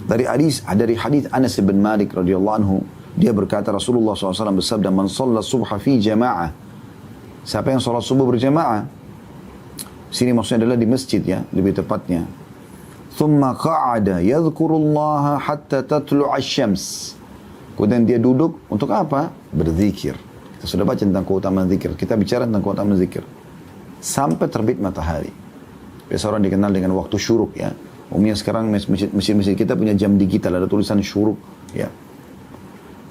dari hadis Anas bin Malik radhiyallahu anhu, dia berkata Rasulullah SAW bersabda, "Man shalla subha fi jama'ah." Siapa yang salat subuh berjamaah? Sini maksudnya adalah di masjid ya, lebih tepatnya. "Thumma qa'ada yadhkurullaha hatta tatlu'a asy-syams." Kemudian dia duduk untuk apa? Berzikir. Kita sudah baca tentang keutamaan zikir. Kita bicara tentang keutamaan zikir. Sampai terbit matahari. Biasa orang dikenal dengan waktu syuruk ya. Umumnya sekarang masjid-masjid kita punya jam digital. Ada tulisan syuruk ya.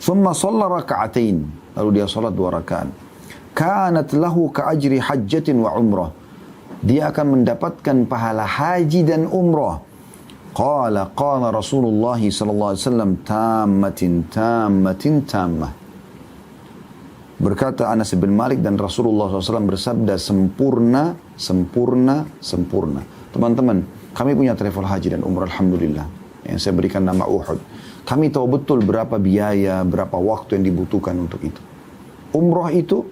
Thumma shalla raka'atain. Lalu dia salat 2 rakaat. Kanat lahu ka'ajri hajjatin wa umrah. Dia akan mendapatkan pahala haji dan umrah. Qala Rasulullah sallallahu alaihi wasallam tammah. Berkata Anas bin Malik dan Rasulullah SAW bersabda sempurna. Teman-teman, kami punya travel haji dan umrah alhamdulillah. Yang saya berikan nama Uhud. Kami tahu betul berapa biaya, berapa waktu yang dibutuhkan untuk itu. Umrah itu,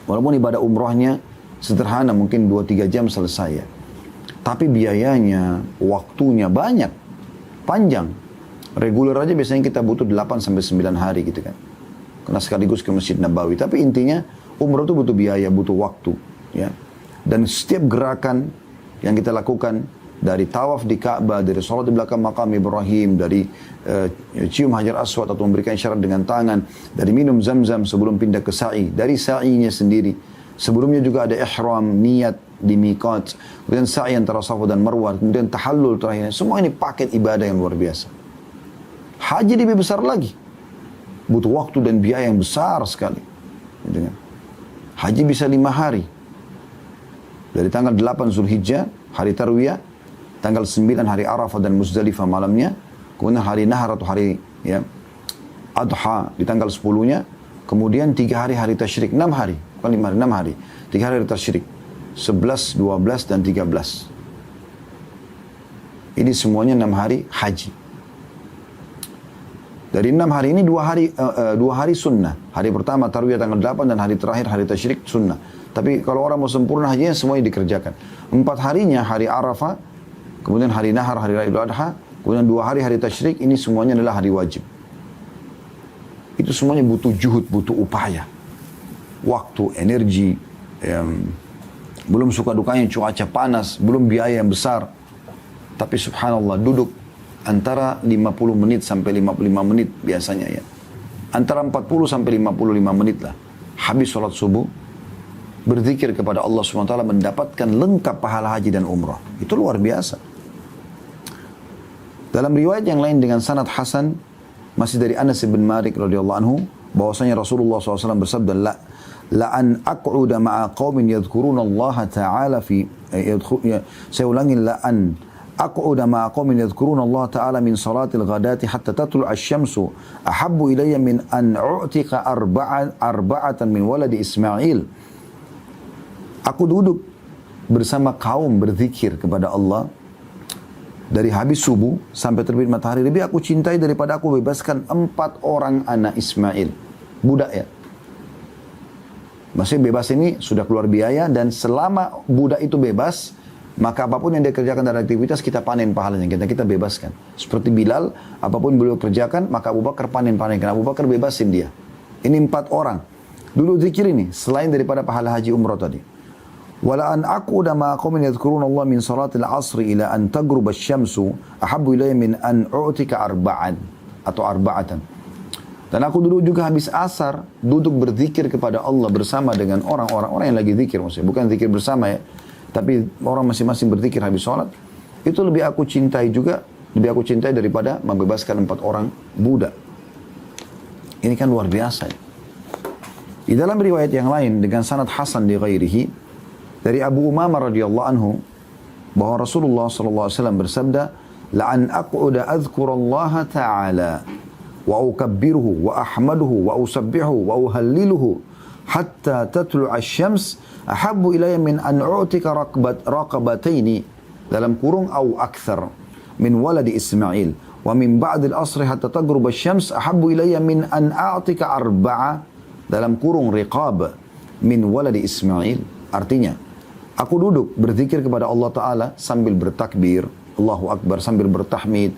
walaupun ibadah umrahnya sederhana, mungkin 2-3 jam selesai ya. Tapi biayanya, waktunya banyak, panjang. Reguler aja biasanya kita butuh 8-9 hari gitu kan. Karena sekaligus ke Masjid Nabawi. Tapi intinya umrah itu butuh biaya, butuh waktu. Ya. Dan setiap gerakan yang kita lakukan, dari tawaf di Ka'bah, dari sholat di belakang makam Ibrahim, dari cium Hajar Aswad atau memberikan isyarat dengan tangan, dari minum zam-zam sebelum pindah ke sa'i, dari sa'inya sendiri. Sebelumnya juga ada ihram, niat di miqat, kemudian sa'i antara Safa dan Marwah, kemudian tahallul terakhir. Semua ini paket ibadah yang luar biasa. Haji lebih besar lagi. Butuh waktu dan biaya yang besar sekali. Haji bisa 5 hari. Dari tanggal 8 Zulhijjah, hari Tarwiyah, tanggal 9 hari Arafah dan Muzdalifah malamnya, kemudian hari Nahar atau hari ya, Adha di tanggal 10-nya, kemudian 3 hari tasyrik, 6 hari, bukan 5 hari, 6 hari, 3 hari tasyrik, 11, 12, dan 13. Ini semuanya 6 hari haji. Dari 6 hari ini 2 hari sunnah. Hari pertama tarwiyah tanggal 8 dan hari terakhir hari tasyrik sunnah. Tapi kalau orang mau sempurna hajinya semuanya dikerjakan. 4 harinya hari Arafah, kemudian hari Nahar, hari Idul Adha, kemudian 2 hari hari tasyrik, ini semuanya adalah hari wajib. Itu semuanya butuh juhud, butuh upaya. Waktu, energi, belum suka dukanya cuaca panas, belum biaya yang besar. Tapi subhanallah duduk antara 50 menit sampai 55 menit biasanya ya. Antara 40 sampai 55 menit lah. Habis sholat subuh, berzikir kepada Allah SWT, mendapatkan lengkap pahala haji dan umrah. Itu luar biasa. Dalam riwayat yang lain dengan sanad hasan, masih dari Anas bin Malik radhiyallahu anhu, bahwasanya Rasulullah SAW bersabda, la an aq'uda ma'a qaumin yadhkuruna Allah ta'ala fi saya ulangi, la an aq'uda ma'a qaumin yadhkuruna Allah ta'ala min salatil ghadati hatta tatlu'a asy-syamsu ahabbu ilayya min an u'tika arba'atan min waladi Ismail. Aku duduk bersama kaum berzikir kepada Allah dari habis subuh sampai terbit matahari, lebih aku cintai daripada aku bebaskan 4 orang anak Ismail, budak ya. Maksudnya bebas ini sudah keluar biaya, dan selama budak itu bebas, maka apapun yang dia kerjakan dari aktivitas, kita panen pahalanya, kita bebaskan. Seperti Bilal, apapun beliau kerjakan, maka Abu Bakar panen, karena Abu Bakar bebasin dia. Ini 4 orang. Dulu zikir ini, selain daripada pahala haji umrah tadi. Wala an aquda ma qaumin yadhkuruna Allah min salatil asri ila an taghruba asy-syamsu ahabbu ilayya min an u'tika arba'atan. Dan aku dulu juga habis asar duduk berzikir kepada Allah bersama dengan orang yang lagi zikir, maksudnya bukan zikir bersama ya, tapi orang masing-masing berzikir habis sholat. Itu lebih aku cintai daripada membebaskan 4 orang budak. Ini kan luar biasa ya. Di dalam riwayat yang lain dengan sanad hasan di ghairihi, dari Abu Umamah radhiyallahu anhu, bahwa Rasulullah sallallahu alaihi wasallam bersabda, la an aq'uda adhkurallaha ta'ala wa ukabbiruhu wa ahmaduhu wa usabbihu wa uhalliluhu hatta tatlu'a asy-syams ahabbu ilayya min an u'tika raqabataini dalam kurung au akthar min waladi Ismail wa min ba'd al-asr hatta taghruba asy-syams ahabbu ilayya min an a'tika arba'a dalam kurung riqab min waladi Ismail. Artinya, aku duduk berzikir kepada Allah Ta'ala sambil bertakbir, Allahu Akbar, sambil bertahmid,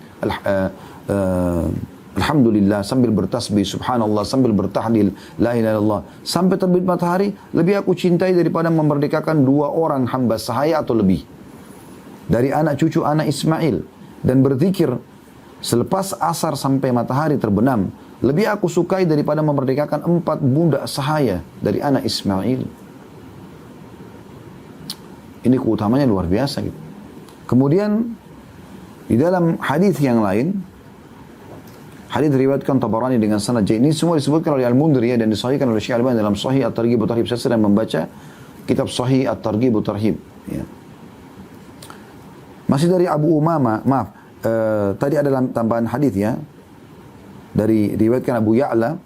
Alhamdulillah, sambil bertasbih, Subhanallah, sambil bertahlil, La ilaha illallah, sampai terbit matahari. Lebih aku cintai daripada memerdekakan 2 orang hamba sahaya atau lebih dari anak cucu anak Ismail. Dan berzikir selepas asar sampai matahari terbenam, lebih aku sukai daripada memerdekakan 4 budak sahaya dari anak Ismail. Ini keutamanya luar biasa gitu. Kemudian di dalam hadis yang lain, hadis diriwayatkan Tabarani dengan sanad jayyid. Ini semua disebutkan oleh Al-Mundhiri dan disahihkan oleh Syekh Al-Albani dalam Sahih At-Targhib wa Tarhib. Saya sedang membaca kitab Sahih At-Targhib wa Tarhib ya. Masih dari Abu Umamah, tadi ada tambahan hadis ya, dari riwayatkan Abu Ya'la,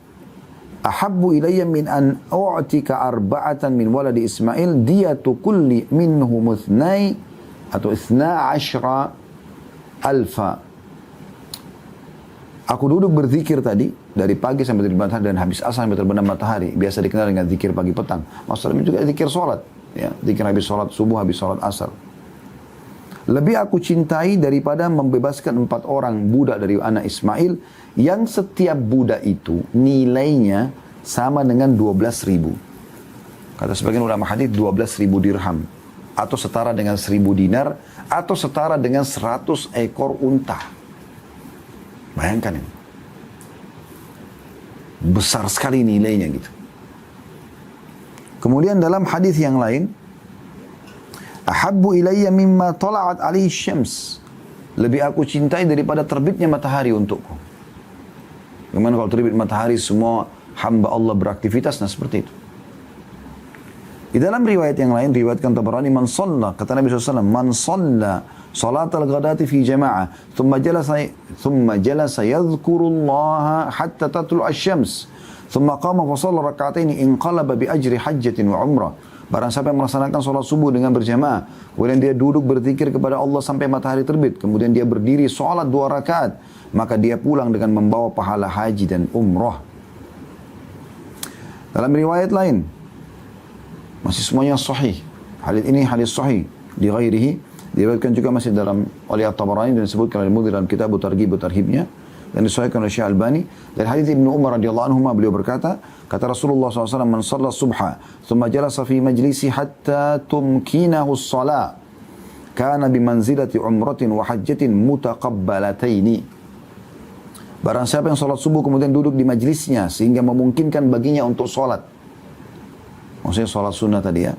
ahabbu ilayya min an u'tika arba'atan min waladi Ismail diyatu kulli minhum ithnai atau 12 alfa. Aku duduk berzikir tadi dari pagi sampai terbit matahari dan habis asar sampai terbenam matahari. Biasa dikenal dengan zikir pagi petang. Maksudnya juga zikir sholat ya, zikir habis sholat subuh, habis sholat asar. Lebih aku cintai daripada membebaskan 4 orang budak dari anak Ismail, yang setiap budak itu nilainya sama dengan 12.000. Kata sebagian ulama hadis 12.000 dirham, atau setara dengan 1.000 dinar, atau setara dengan 100 ekor unta. Bayangkan ini. Besar sekali nilainya gitu. Kemudian dalam hadis yang lain, ahabbu ilayya mimma tala'at alaihi syams. Lebih aku cintai daripada terbitnya matahari untukku. Bagaimana kalau terbit matahari semua hamba Allah beraktivitas, nah seperti itu. Di dalam riwayat yang lain, riwayatkan Tabarani, man shalla, kata Nabi SAW, man shalla salat al-ghadati fi jama'ah, thumma jalasa yadhkurullaha hatta tatlu' asy-syams, thumma qama fa shalla rak'ataini inqalaba bi ajri hajjatin wa umrah. Barang siapa yang melaksanakan sholat subuh dengan berjamaah, kemudian dia duduk berzikir kepada Allah sampai matahari terbit, kemudian dia berdiri sholat 2 rakaat, maka dia pulang dengan membawa pahala haji dan umrah. Dalam riwayat lain, masih semuanya sahih. Hadis ini hadis sahih di ghairihi, diriwayatkan juga masih oleh At-Tabarani dan disebutkan oleh Mudhir dalam kitab Targhib wa Tarhibnya, dan disahihkan oleh Syekh Albani. Dari hadis Ibnu Umar radhiyallahu anhu, beliau berkata, kata Rasulullah SAW, man shalla subha thumma jalasa fi majlisi hatta tumkinahu as-salah kana bimanzilati umratin wa hajjatin mutaqabbalataini. Barang siapa yang sholat subuh kemudian duduk di majlisnya sehingga memungkinkan baginya untuk sholat, maksudnya sholat sunnah tadi ya,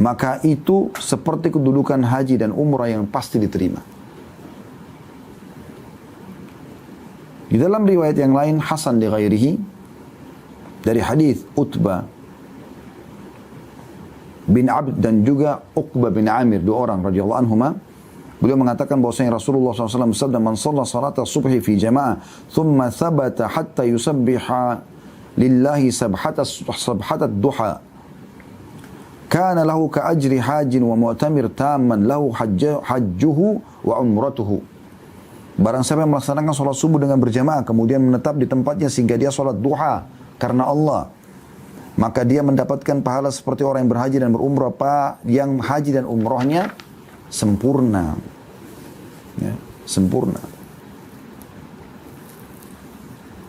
maka itu seperti kedudukan haji dan umrah yang pasti diterima. Di dalam riwayat yang lain, Hasan di ghairihi, dari hadis Utbah bin Abd dan juga Uqbah bin Amir, 2 orang radhiyallahu anhuma, beliau mengatakan bahwasanya Rasulullah SAW bersabda, man shalla salata subhi fi jama'ah thumma thabata hatta yusabbiha lillahi sabhatat duha kana lahu ka ajri hajin wa mu'tamir tamman lahu hajjuhu wa umratuhu. Barang siapa yang melaksanakan sholat subuh dengan berjamaah, kemudian menetap di tempatnya sehingga dia sholat duha karena Allah, maka dia mendapatkan pahala seperti orang yang berhaji dan berumrah, yang haji dan umrahnya sempurna. Ya, sempurna.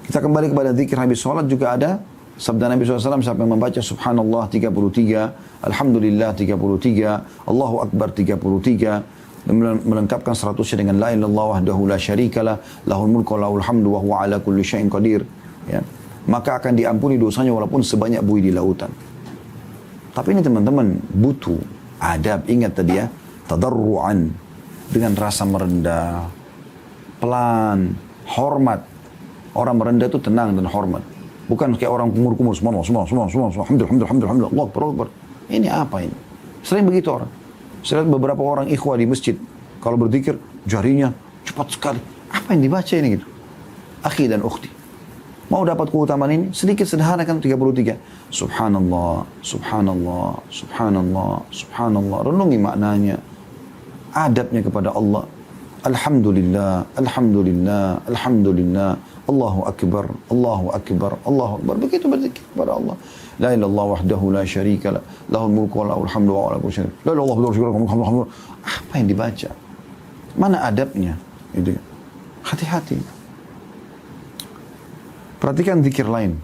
Kita kembali kepada zikir habis sholat, juga ada sabda Nabi SAW, siapa yang membaca Subhanallah 33, Alhamdulillah 33, Allahu Akbar 33, melengkapkan 100 dengan la ilaha illallah wahdahu la syarikalah, lahul mulku wa lahul hamdu wa huwa ala kulli syai'in qadir, ya, maka akan diampuni dosanya walaupun sebanyak buih di lautan. Tapi ini teman-teman butuh adab, ingat tadi ya, tadarruan, dengan rasa merendah, pelan, hormat. Orang merendah itu tenang dan hormat, bukan kayak orang kumur-kumur, semua, alhamdulillah, Allah Akbar. Ini apa ini? Sering begitu orang. Saya lihat beberapa orang ikhwah di masjid, kalau berzikir jarinya cepat sekali. Apa yang dibaca ini gitu? Akhi dan ukhti, mau dapat keutamaan ini, sedikit sederhanakan 33. Subhanallah, subhanallah, subhanallah, subhanallah. Renungi maknanya, adabnya kepada Allah. Alhamdulillah, alhamdulillah, alhamdulillah. Allahu Akbar, Allahu Akbar, Allahu Akbar. Begitu berzikir kepada Allah. La ilaha illallah wahdahu la syarikalah, lahul mulku wa lahul hamdu wa ala kulli syai'in. La ilaha illallah. Apa yang dibaca? Mana adabnya? Itu. Hati-hati. Perhatikan zikir lain.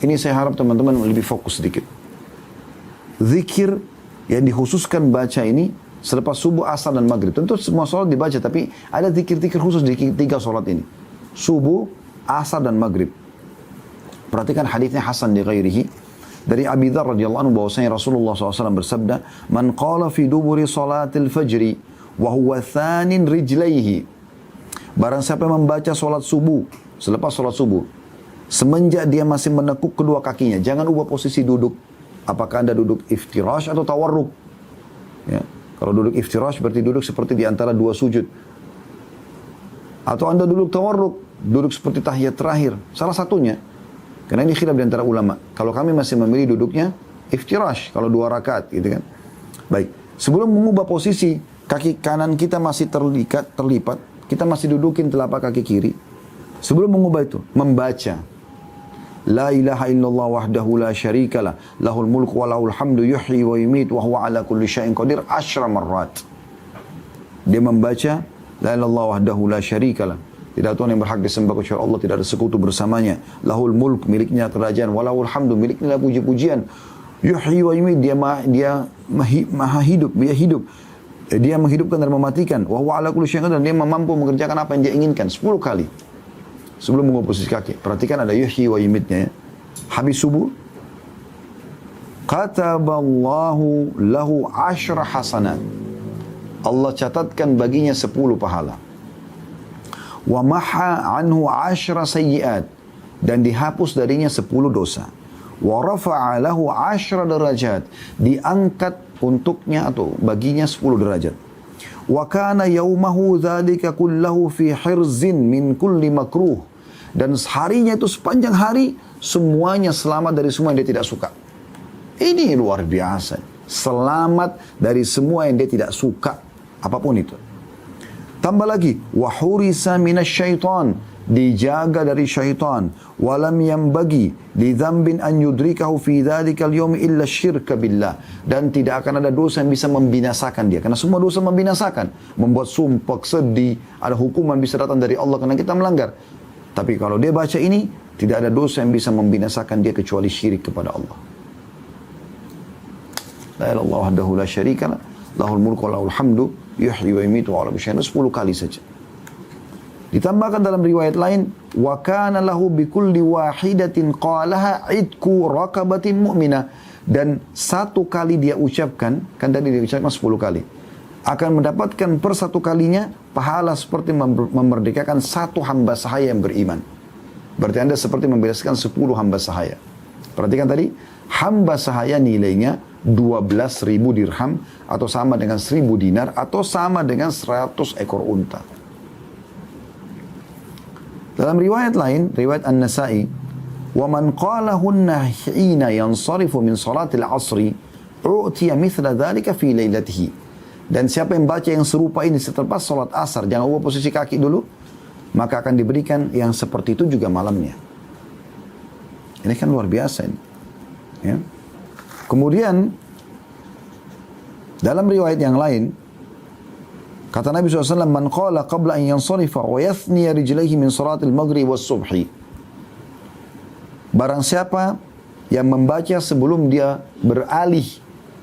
Ini saya harap teman-teman lebih fokus sedikit. Zikir yang dikhususkan baca ini selepas subuh, asar dan maghrib. Tentu semua sholat dibaca, tapi ada zikir-zikir khusus di 3 sholat ini. Subuh, asar dan maghrib. Perhatikan hadisnya Hasan di ghairihi. Dari Abi Dzar radhiyallahu anhu bahwasanya Rasulullah SAW bersabda, "Man qala fi duburi salatil fajri wa huwa thanin rijlaihi." Barang siapa yang membaca salat subuh, selepas salat subuh, semenjak dia masih menekuk kedua kakinya, jangan ubah posisi duduk. Apakah Anda duduk iftirash atau tawarruk? Ya. Kalau duduk iftirash berarti duduk seperti di antara 2 sujud. Atau Anda duduk tawarruk, duduk seperti tahiyat terakhir. Salah satunya. Karena ini khilaf di antara ulama. Kalau kami masih memilih duduknya iftirash, kalau 2 rakaat gitu kan. Baik, sebelum mengubah posisi, kaki kanan kita masih terlipat, kita masih dudukin telapak kaki kiri. Sebelum mengubah itu, membaca La ilaha illallah wahdahu la syarikalah, lahul mulku wa lahul hamdu yuhyi wa yumit wa huwa ala kulli syai'in qadir 10 marrat. Dia membaca La ilaha illallah wahdahu la syarikalah, tidak ada Tuhan yang berhak disembah kecuali Allah, tidak ada sekutu bersamanya. Lahul mulk, miliknya kerajaan. Walahul hamdu, miliknya puji-pujian. Yuhyi wa yumit, dia maha hidup, dia hidup. Dia menghidupkan dan mematikan. Wa huwa ala kulli syai'in qadir, dan dia mampu mengerjakan apa yang dia inginkan 10 kali. Sebelum mengubah posisi kaki. Perhatikan ada yuhyi wa yumitnya ya. Habis subuh, kataballahu lahu 10 hasanat. Allah catatkan baginya 10 pahala. Wa maha anhu 10 sayyiat, dan dihapus darinya 10 dosa. Wa rafa'a lahu 10 derajat, diangkat untuknya atau baginya 10 derajat. Wa kana yaumahu dzalika kullahu fi hirzin min kulli makruh, dan harinya itu sepanjang hari semuanya selamat dari semua yang dia tidak suka. Ini luar biasa. Selamat dari semua yang dia tidak suka, apapun itu. Tambah lagi, wahurisa minasyaitan, dijaga dari syaitan. Walam yambagi lidzambin an yudrikahu fi dzadzikal yaumi illa syirka billah. Dan tidak akan ada dosa yang bisa membinasakan dia. Karena semua dosa membinasakan. Membuat sumpah, sedih, ada hukuman bisa datang dari Allah karena kita melanggar. Tapi kalau dia baca ini, tidak ada dosa yang bisa membinasakan dia kecuali syirik kepada Allah. La ilaha illallah wahdahu la syarika lah, lahul mulku wa lahul hamdu, yuhyi wa yumiitu wa ala kulli syai'in 10 kali saja. Ditambahkan dalam riwayat lain, wa kana lahu bi kulli wahidatin qalaha idku raqabatin mu'minah, dan satu kali dia ucapkan, kan tadi dia ucapkan 10 kali, akan mendapatkan per satu kalinya pahala seperti memerdekakan satu hamba sahaya yang beriman. Berarti Anda seperti membebaskan 10 hamba sahaya. Perhatikan tadi, hamba sahaya nilainya 12.000 dirham atau sama dengan 1.000 dinar atau sama dengan 100 ekor unta. Dalam riwayat lain, riwayat An-Nasa'i, wa man qalahunna hina yansarifu min salatil asri u'tiya mithla dhalika fi lailatihi. Dan siapa yang baca yang serupa ini setelah salat asar, jangan ubah posisi kaki dulu, maka akan diberikan yang seperti itu juga malamnya. Ini kan luar biasa ini. Ya. Kemudian dalam riwayat yang lain kata Nabi SAW, man qala qabla an yansarifa wa yathniya rijlaihi min salatil maghrib was subhi. Barang siapa yang membaca sebelum dia beralih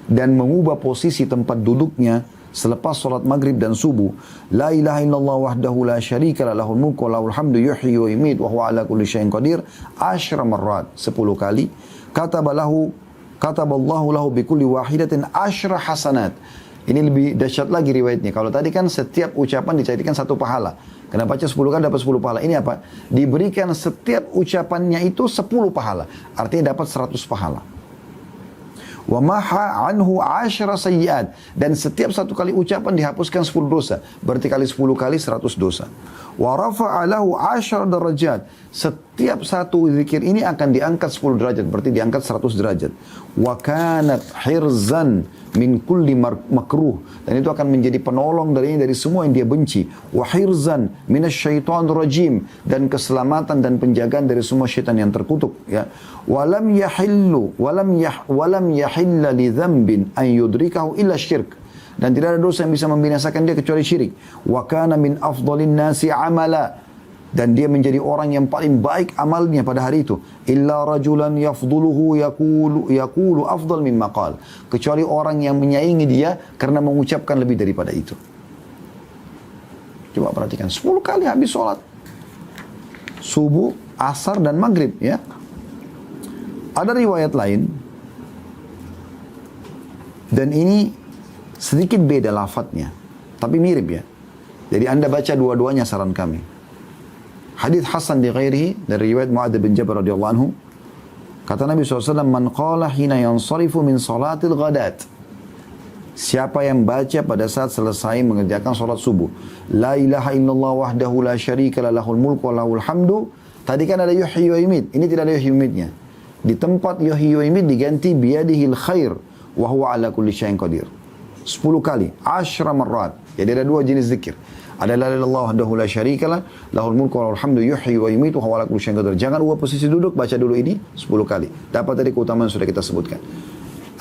dan mengubah posisi tempat duduknya selepas salat maghrib dan subuh, la ilaha illallah wahdahu la syarika lah, lahul mulku wa lahul hamdu, yuhyi wa yumiit wa huwa ala kulli syai'in qadir, 10 marrat, 10 kali. Kataballahu lahu bi kulli wahidatin 10 hasanat. Ini lebih dahsyat lagi riwayatnya. Kalau tadi kan setiap ucapan dijadikan 1 pahala. Karena baca 10 kali dapat 10 pahala. Ini apa? Diberikan setiap ucapannya itu 10 pahala. Artinya dapat 100 pahala. Wa maha anhu 10 sayyiat, dan setiap 1 kali ucapan dihapuskan 10 dosa. Berarti kali 10 kali 100 dosa. Wa rafa'a lahu 10 darajat. Setiap 1 zikir ini akan diangkat 10 derajat, berarti diangkat 100 derajat. Wa kanat hirzan min kulli makruh, dan itu akan menjadi penolong dari semua yang dia benci. Wa hirzan minasyaitonir rajim, dan keselamatan dan penjagaan dari semua syaitan yang terkutuk, ya. Walam yahilla li dzambin an yudrikahu illa syirk, dan tidak ada dosa yang bisa membinasakan dia kecuali syirik. Wa kana min afdhalin nasi amala, dan dia menjadi orang yang paling baik amalnya pada hari itu. Illa rajulan yafduluhu yaqulu afdal mimma qal, kecuali orang yang menyaingi dia karena mengucapkan lebih daripada itu. Coba perhatikan, 10 kali habis sholat subuh, asar dan maghrib, ya. Ada riwayat lain, dan ini sedikit beda lafadznya, tapi mirip, ya. Jadi Anda baca dua-duanya, saran kami. Hadits Hasan di ghairihi dari riwayat Mu'adz bin Jabal radhiyallahu anhu, kata Nabi SAW, man qala hina yansarifu min salatil ghadat, siapa yang baca pada saat selesai mengerjakan salat subuh, la ilaha illallah wahdahu la syarika lah, lahul mulku wa lahul hamdu. Tadi kan ada yuhyi wa yumiit, ini tidak ada yuhyi wa yumiitnya. Di tempat yuhyi wa yumiit diganti biyadihil khair wa huwa ala kulli syai'in qadir. 10 kali, 10 marrat. Jadi ada 2 jenis zikir. Ada la ilaha illallah wahdahu la syarika lah, lahul mulku wa lahul hamdu, yuhyi wa yumiitu wa huwa ala kulli syai'in qadir. Jangan ubah posisi duduk, baca dulu ini 10 kali. Dapat dari keutamaan sudah kita sebutkan.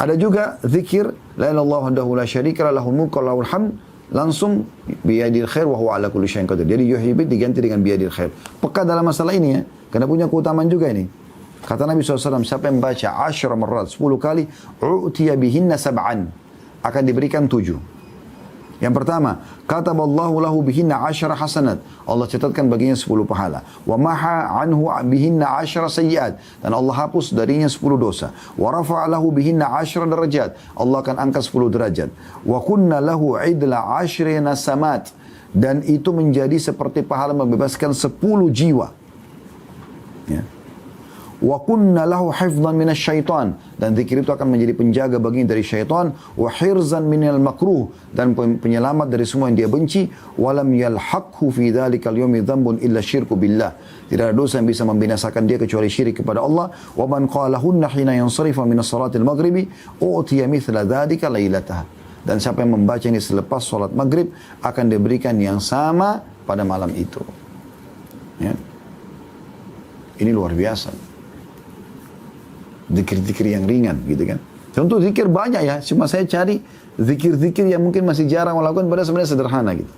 Ada juga zikir la ilaha illallah wahdahu la syarika lah, lahul mulku wa lahul hamdu, langsung biyadil khair wa huwa ala kulli syai'in qadir. Jadi yuhyi diganti dengan biyadil khair. Peka dalam masalah ini, ya, karena punya keutamaan juga ini. Kata Nabi SAW, siapa yang baca 10 marrat, 10 kali, u'tiya bihinna sab'an, akan diberikan 7. Yang pertama, kataballahu lahu bihinna 10 hasanat, Allah catatkan baginya 10 pahala. Wa maha anhu bihinna 10 sayyiat, dan Allah hapus darinya 10 dosa. Wa rafa'a lahu bihinna 10 darajat, Allah akan angkat 10 derajat. Wa kunna lahu idla 10 nasamat, dan itu menjadi seperti pahala membebaskan 10 jiwa. Ya. Wa kunna lahu hifdhan minasyaitan, dan zikir itu akan menjadi penjaga baginya dari syaitan, wa hirzan minal makruh, dan penyelamat dari semua yang dia benci, walam yalhaqhu fi dzalikal yaumi dzambun illa syirku billah. Tidak ada dosa yang bisa membinasakan dia kecuali syirik kepada Allah. Wa man qalahunna hina yansarifa minas salatil maghribi utiya mithla dzalika lailataha. Dan siapa yang membaca ini selepas salat maghrib akan diberikan yang sama pada malam itu. Ya. Ini luar biasa. Zikir-zikir yang ringan gitu kan. Contoh zikir banyak ya, cuma saya cari zikir-zikir yang mungkin masih jarang melakukan, padahal sebenarnya sederhana gitu.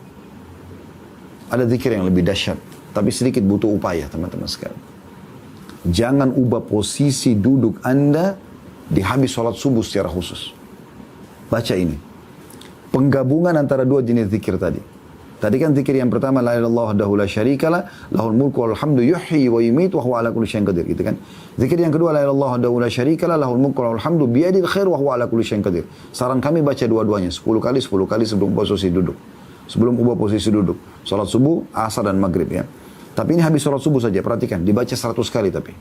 Ada zikir yang lebih dahsyat, tapi sedikit butuh upaya teman-teman sekalian. Jangan ubah posisi duduk Anda di habis sholat subuh secara khusus. Baca ini. Penggabungan antara dua jenis zikir tadi. Tadi kan zikir yang pertama, la ilaha illallah wahdahu la syarikalah, lahul mulku wal hamdu yuhyi wa yumiit wa huwa ala kulli syai'in qadir, gitu kan. Zikir yang kedua, la ilaha illallah wahdahu la syarikalah, lahul mulku wal hamdu biyadil khair wa huwa ala kulli syai'in qadir. Saran kami baca dua-duanya 10 kali sebelum posisi duduk. Sebelum ubah posisi duduk. Salat subuh, asar dan maghrib ya. Tapi ini habis salat subuh saja, perhatikan, dibaca 100 kali tapi.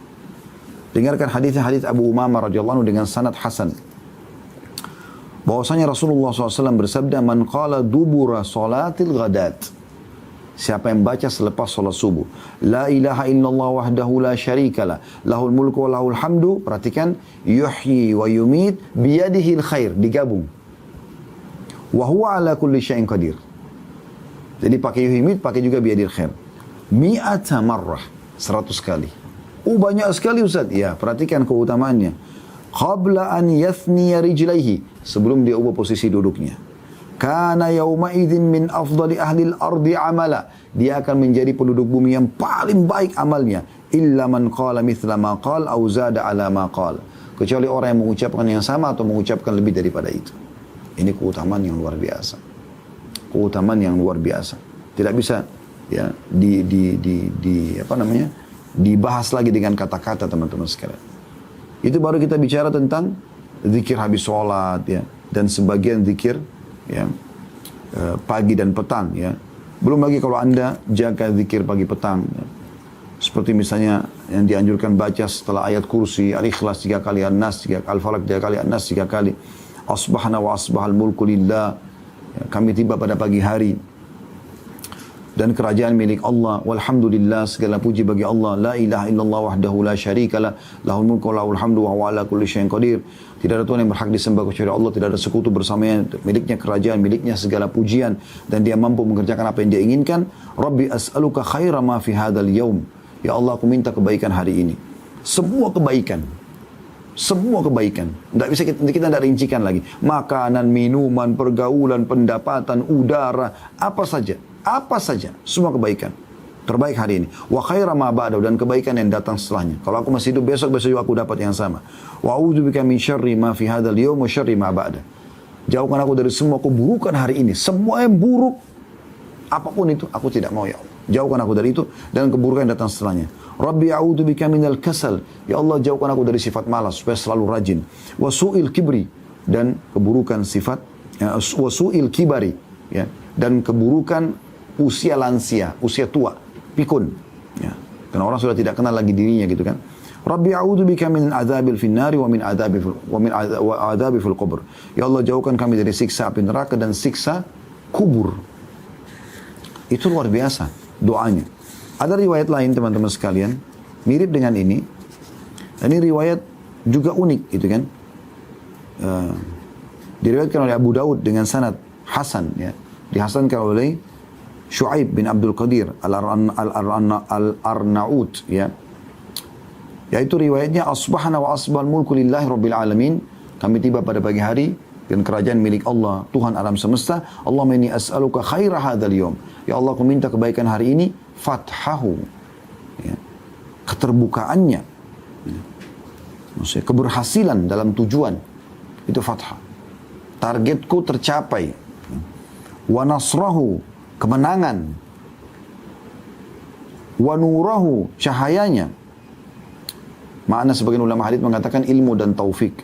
Dengarkan hadis Abu Umamah radhiyallahu anhu dengan sanad hasan. Bahwasanya Rasulullah SAW bersabda, man qala dubura salatil ghadat, siapa yang baca selepas salat subuh, la ilaha illallah wahdahu la syarikalah, lahul mulku wa lahul hamdu, perhatikan, yuhyi wa yumit biyadihil khair, digabung, wa huwa ala kulli syai'in qadir. Jadi pakai yuhyi, pakai juga biyadil khair, mi'ata marrah, 100 kali. Banyak sekali Ustaz. Ya, perhatikan keutamaannya. Qabla an yathniya rijlaihi, sebelum dia ubah posisi duduknya. Kana yawma idzin min afdali ahli al-ardi amala, dia akan menjadi penduduk bumi yang paling baik amalnya. Illa man qala mithla ma qala aw zada ala ma qala, kecuali orang yang mengucapkan yang sama atau mengucapkan lebih daripada itu. Ini keutamaan yang luar biasa. Keutamaan yang luar biasa. Tidak bisa ya dibahas lagi dengan kata-kata teman-teman sekalian. Itu baru kita bicara tentang zikir habis sholat ya, dan sebagian zikir ya, pagi dan petang ya. Belum lagi kalau Anda jaga zikir pagi petang ya. Seperti misalnya yang dianjurkan baca setelah ayat kursi, Al-Ikhlas 3 kali, An-Nas 3 kali, Al-Falaq 3 kali, An-Nas 3 kali. Asbahna wa asbahal mulku lillah. Ya, kami tiba pada pagi hari dan kerajaan milik Allah, walhamdulillah, segala puji bagi Allah, la ilaha illallah wahdahu la syarikalah, lahul mulku wa lahul hamdu wa huwa ala kulli syai'in qadir. Tidak ada Tuhan yang berhak disembah kecuali Allah, tidak ada sekutu bersamanya, miliknya kerajaan, miliknya segala pujian, dan dia mampu mengerjakan apa yang dia inginkan. Rabbi as'aluka khaira ma fi hadzal yaum, ya Allah, aku minta kebaikan hari ini. Semua kebaikan, tidak bisa kita tidak rincikan lagi. Makanan, minuman, pergaulan, pendapatan, udara, apa saja, semua kebaikan terbaik hari ini. Wa khaira ma ba'da, dan kebaikan yang datang setelahnya. Kalau aku masih hidup besok juga aku dapat yang sama. Wa a'udzubika min syarri ma fi hadzal yaum wa syarri ma ba'da. Jauhkan aku dari semua keburukan hari ini. Semua yang buruk apapun itu aku tidak mau ya Allah. Jauhkan aku dari itu dan keburukan yang datang setelahnya. Rabbi a'udzubika minal kasal. Ya Allah, jauhkan aku dari sifat malas supaya selalu rajin. Wa su'il kibri, dan keburukan sifat wa su'il kibari ya, dan keburukan usia lansia, usia tua, pikun. Ya. Karena orang sudah tidak kenal lagi dirinya gitu kan. Rabbi a'udzubika min adzabil finnari wa min adzabi fil qubur. Ya Allah, jauhkan kami dari siksa api neraka dan siksa kubur. Itu luar biasa doanya. Ada riwayat lain teman-teman sekalian, mirip dengan ini. Ini riwayat juga unik gitu kan. Diriwayatkan oleh Abu Daud dengan sanad hasan ya. Dihasankan oleh Syu'aib bin Abdul Qadir Al-Arnaut ya. Yaitu riwayatnya, asbahna wa asbahal mulku lillahi rabbil alamin, kami tiba pada pagi hari dan kerajaan milik Allah, Tuhan alam semesta. Allahumma inni as'aluka khaira hadzal yaum, ya Allah, aku minta kebaikan hari ini, fathahu ya, keterbukaannya ya. Maksudnya keberhasilan dalam tujuan, itu fathah, targetku tercapai. Wa nasrahu, kemenangan. Wa nurahu, cahayanya. Makna sebagian ulama hadis mengatakan ilmu dan taufik.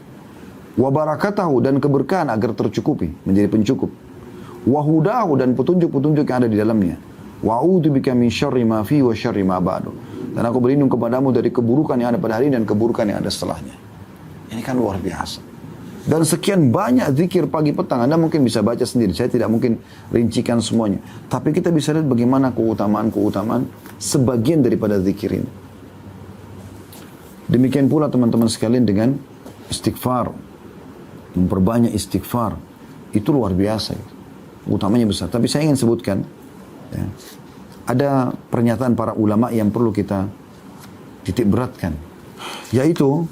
Wa barakatahu, dan keberkahan agar tercukupi, menjadi pencukup. Wa hudahu, dan petunjuk-petunjuk yang ada di dalamnya. Wa a'udzubika min syarri ma fi wa syarri ma ba'du. Dan aku berlindung kepadamu dari keburukan yang ada pada hari dan keburukan yang ada setelahnya. Ini kan luar biasa. Dan sekian banyak zikir pagi petang. Anda mungkin bisa baca sendiri. Saya tidak mungkin rincikan semuanya. Tapi kita bisa lihat bagaimana keutamaan-keutamaan sebagian daripada zikir ini. Demikian pula teman-teman sekalian dengan istighfar. Memperbanyak istighfar. Itu luar biasa. Utamanya besar. Tapi saya ingin sebutkan. Ya, ada pernyataan para ulama yang perlu kita titik beratkan. Yaitu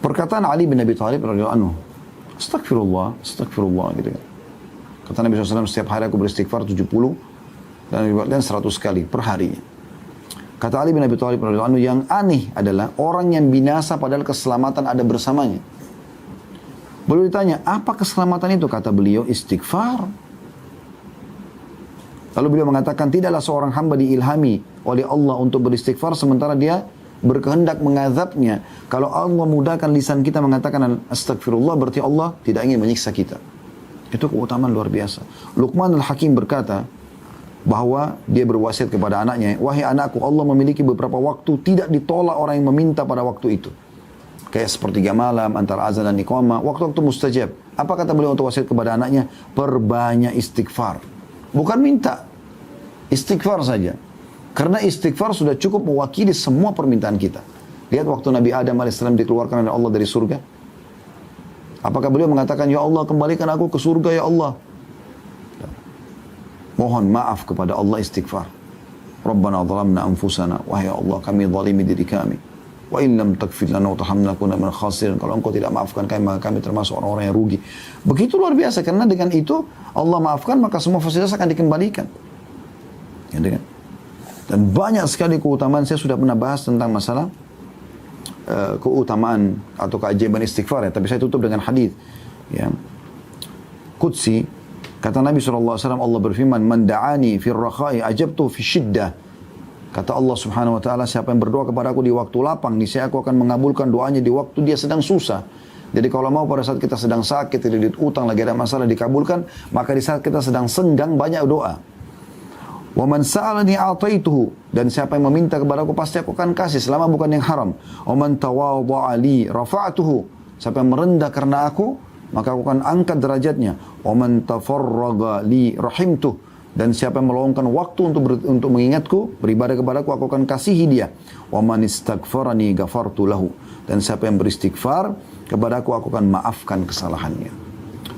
perkataan Ali bin Abi Thalib radhiyallahu anhu. Astagfirullah, astagfirullah gitu kan. Kata Nabi SAW, setiap hari aku beristighfar 70 dan 100 kali per harinya. Kata Ali bin Abi Thalib radhiyallahu anhu, yang aneh adalah orang yang binasa padahal keselamatan ada bersamanya. Beliau ditanya, apa keselamatan itu? Kata beliau, istighfar. Lalu beliau mengatakan, tidaklah seorang hamba diilhami oleh Allah untuk beristighfar sementara dia berkehendak mengazabnya. Kalau Allah mudahkan lisan kita mengatakan astagfirullah, berarti Allah tidak ingin menyiksa kita. Itu keutamaan luar biasa. Luqman al-Hakim berkata bahwa dia berwasiat kepada anaknya, wahai anakku, Allah memiliki beberapa waktu tidak ditolak orang yang meminta pada waktu itu. Kayak sepertiga malam, antara azan dan iqamah, waktu-waktu mustajab. Apa kata beliau untuk wasiat kepada anaknya? Perbanyak istighfar. Bukan minta, istighfar saja. Karena istighfar sudah cukup mewakili semua permintaan kita. Lihat waktu Nabi Adam AS dikeluarkan oleh Allah dari surga. Apakah beliau mengatakan, ya Allah kembalikan aku ke surga ya Allah? Mohon maaf kepada Allah, istighfar. Rabbana zalamna anfusana. Wahai Allah, kami zalimi diri kami. Wa in lam taghfir lana wa tarhamna kunna minal khasirin. Kalau engkau tidak maafkan kami, maka kami termasuk orang-orang yang rugi. Begitu luar biasa, karena dengan itu Allah maafkan, maka semua fasilitas akan dikembalikan. Ya, kan? Dan banyak sekali keutamaan. Saya sudah pernah bahas tentang masalah keutamaan atau keajaiban istighfar ya. Tapi saya tutup dengan hadis ya, Qudsi. Kata Nabi SAW, Allah berfirman, man da'ani fir rakhai ajabtu fi syiddah. Kata Allah Subhanahu wa taala, siapa yang berdoa kepada aku di waktu lapang, niscaya aku akan mengabulkan doanya di waktu dia sedang susah. Jadi kalau mau pada saat kita sedang sakit, tidak utang, lagi ada masalah dikabulkan, maka di saat kita sedang senggang banyak doa. Wa man sa'alani a'taituhu, dan siapa yang meminta kepada aku pasti aku akan kasih selama bukan yang haram. Wa man tawadha'a li rafa'tuhu, siapa yang merendah karena aku, maka aku akan angkat derajatnya. Wa man tafarraga li rahimtuh, dan siapa yang meluangkan waktu untuk mengingatku, beribadah kepadaku, aku akan kasihi dia. Wa man istaghfarani ghafartu lahu, dan siapa yang beristighfar kepadaku, aku akan maafkan kesalahannya.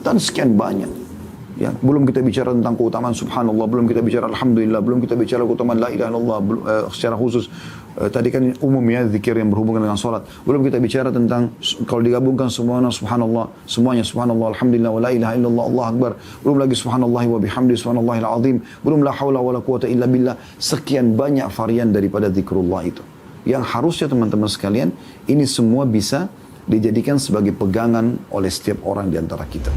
Dan sekian banyak. Ya, belum kita bicara tentang keutamaan subhanallah, belum kita bicara alhamdulillah, belum kita bicara keutamaan la ilaha illallah secara khusus. Tadi kan umum ya, zikir yang berhubungan dengan salat. Belum kita bicara tentang kalau digabungkan semuanya subhanallah, semuanya subhanallah, alhamdulillah, wa la ilaha illallah, Allah akbar. Belum lagi subhanallah wa bihamdi subhanallahil azim. Belum la haula wa la quwata illa billah. Sekian banyak varian daripada zikrullah itu. Yang harusnya teman-teman sekalian, ini semua bisa dijadikan sebagai pegangan oleh setiap orang di antara kita.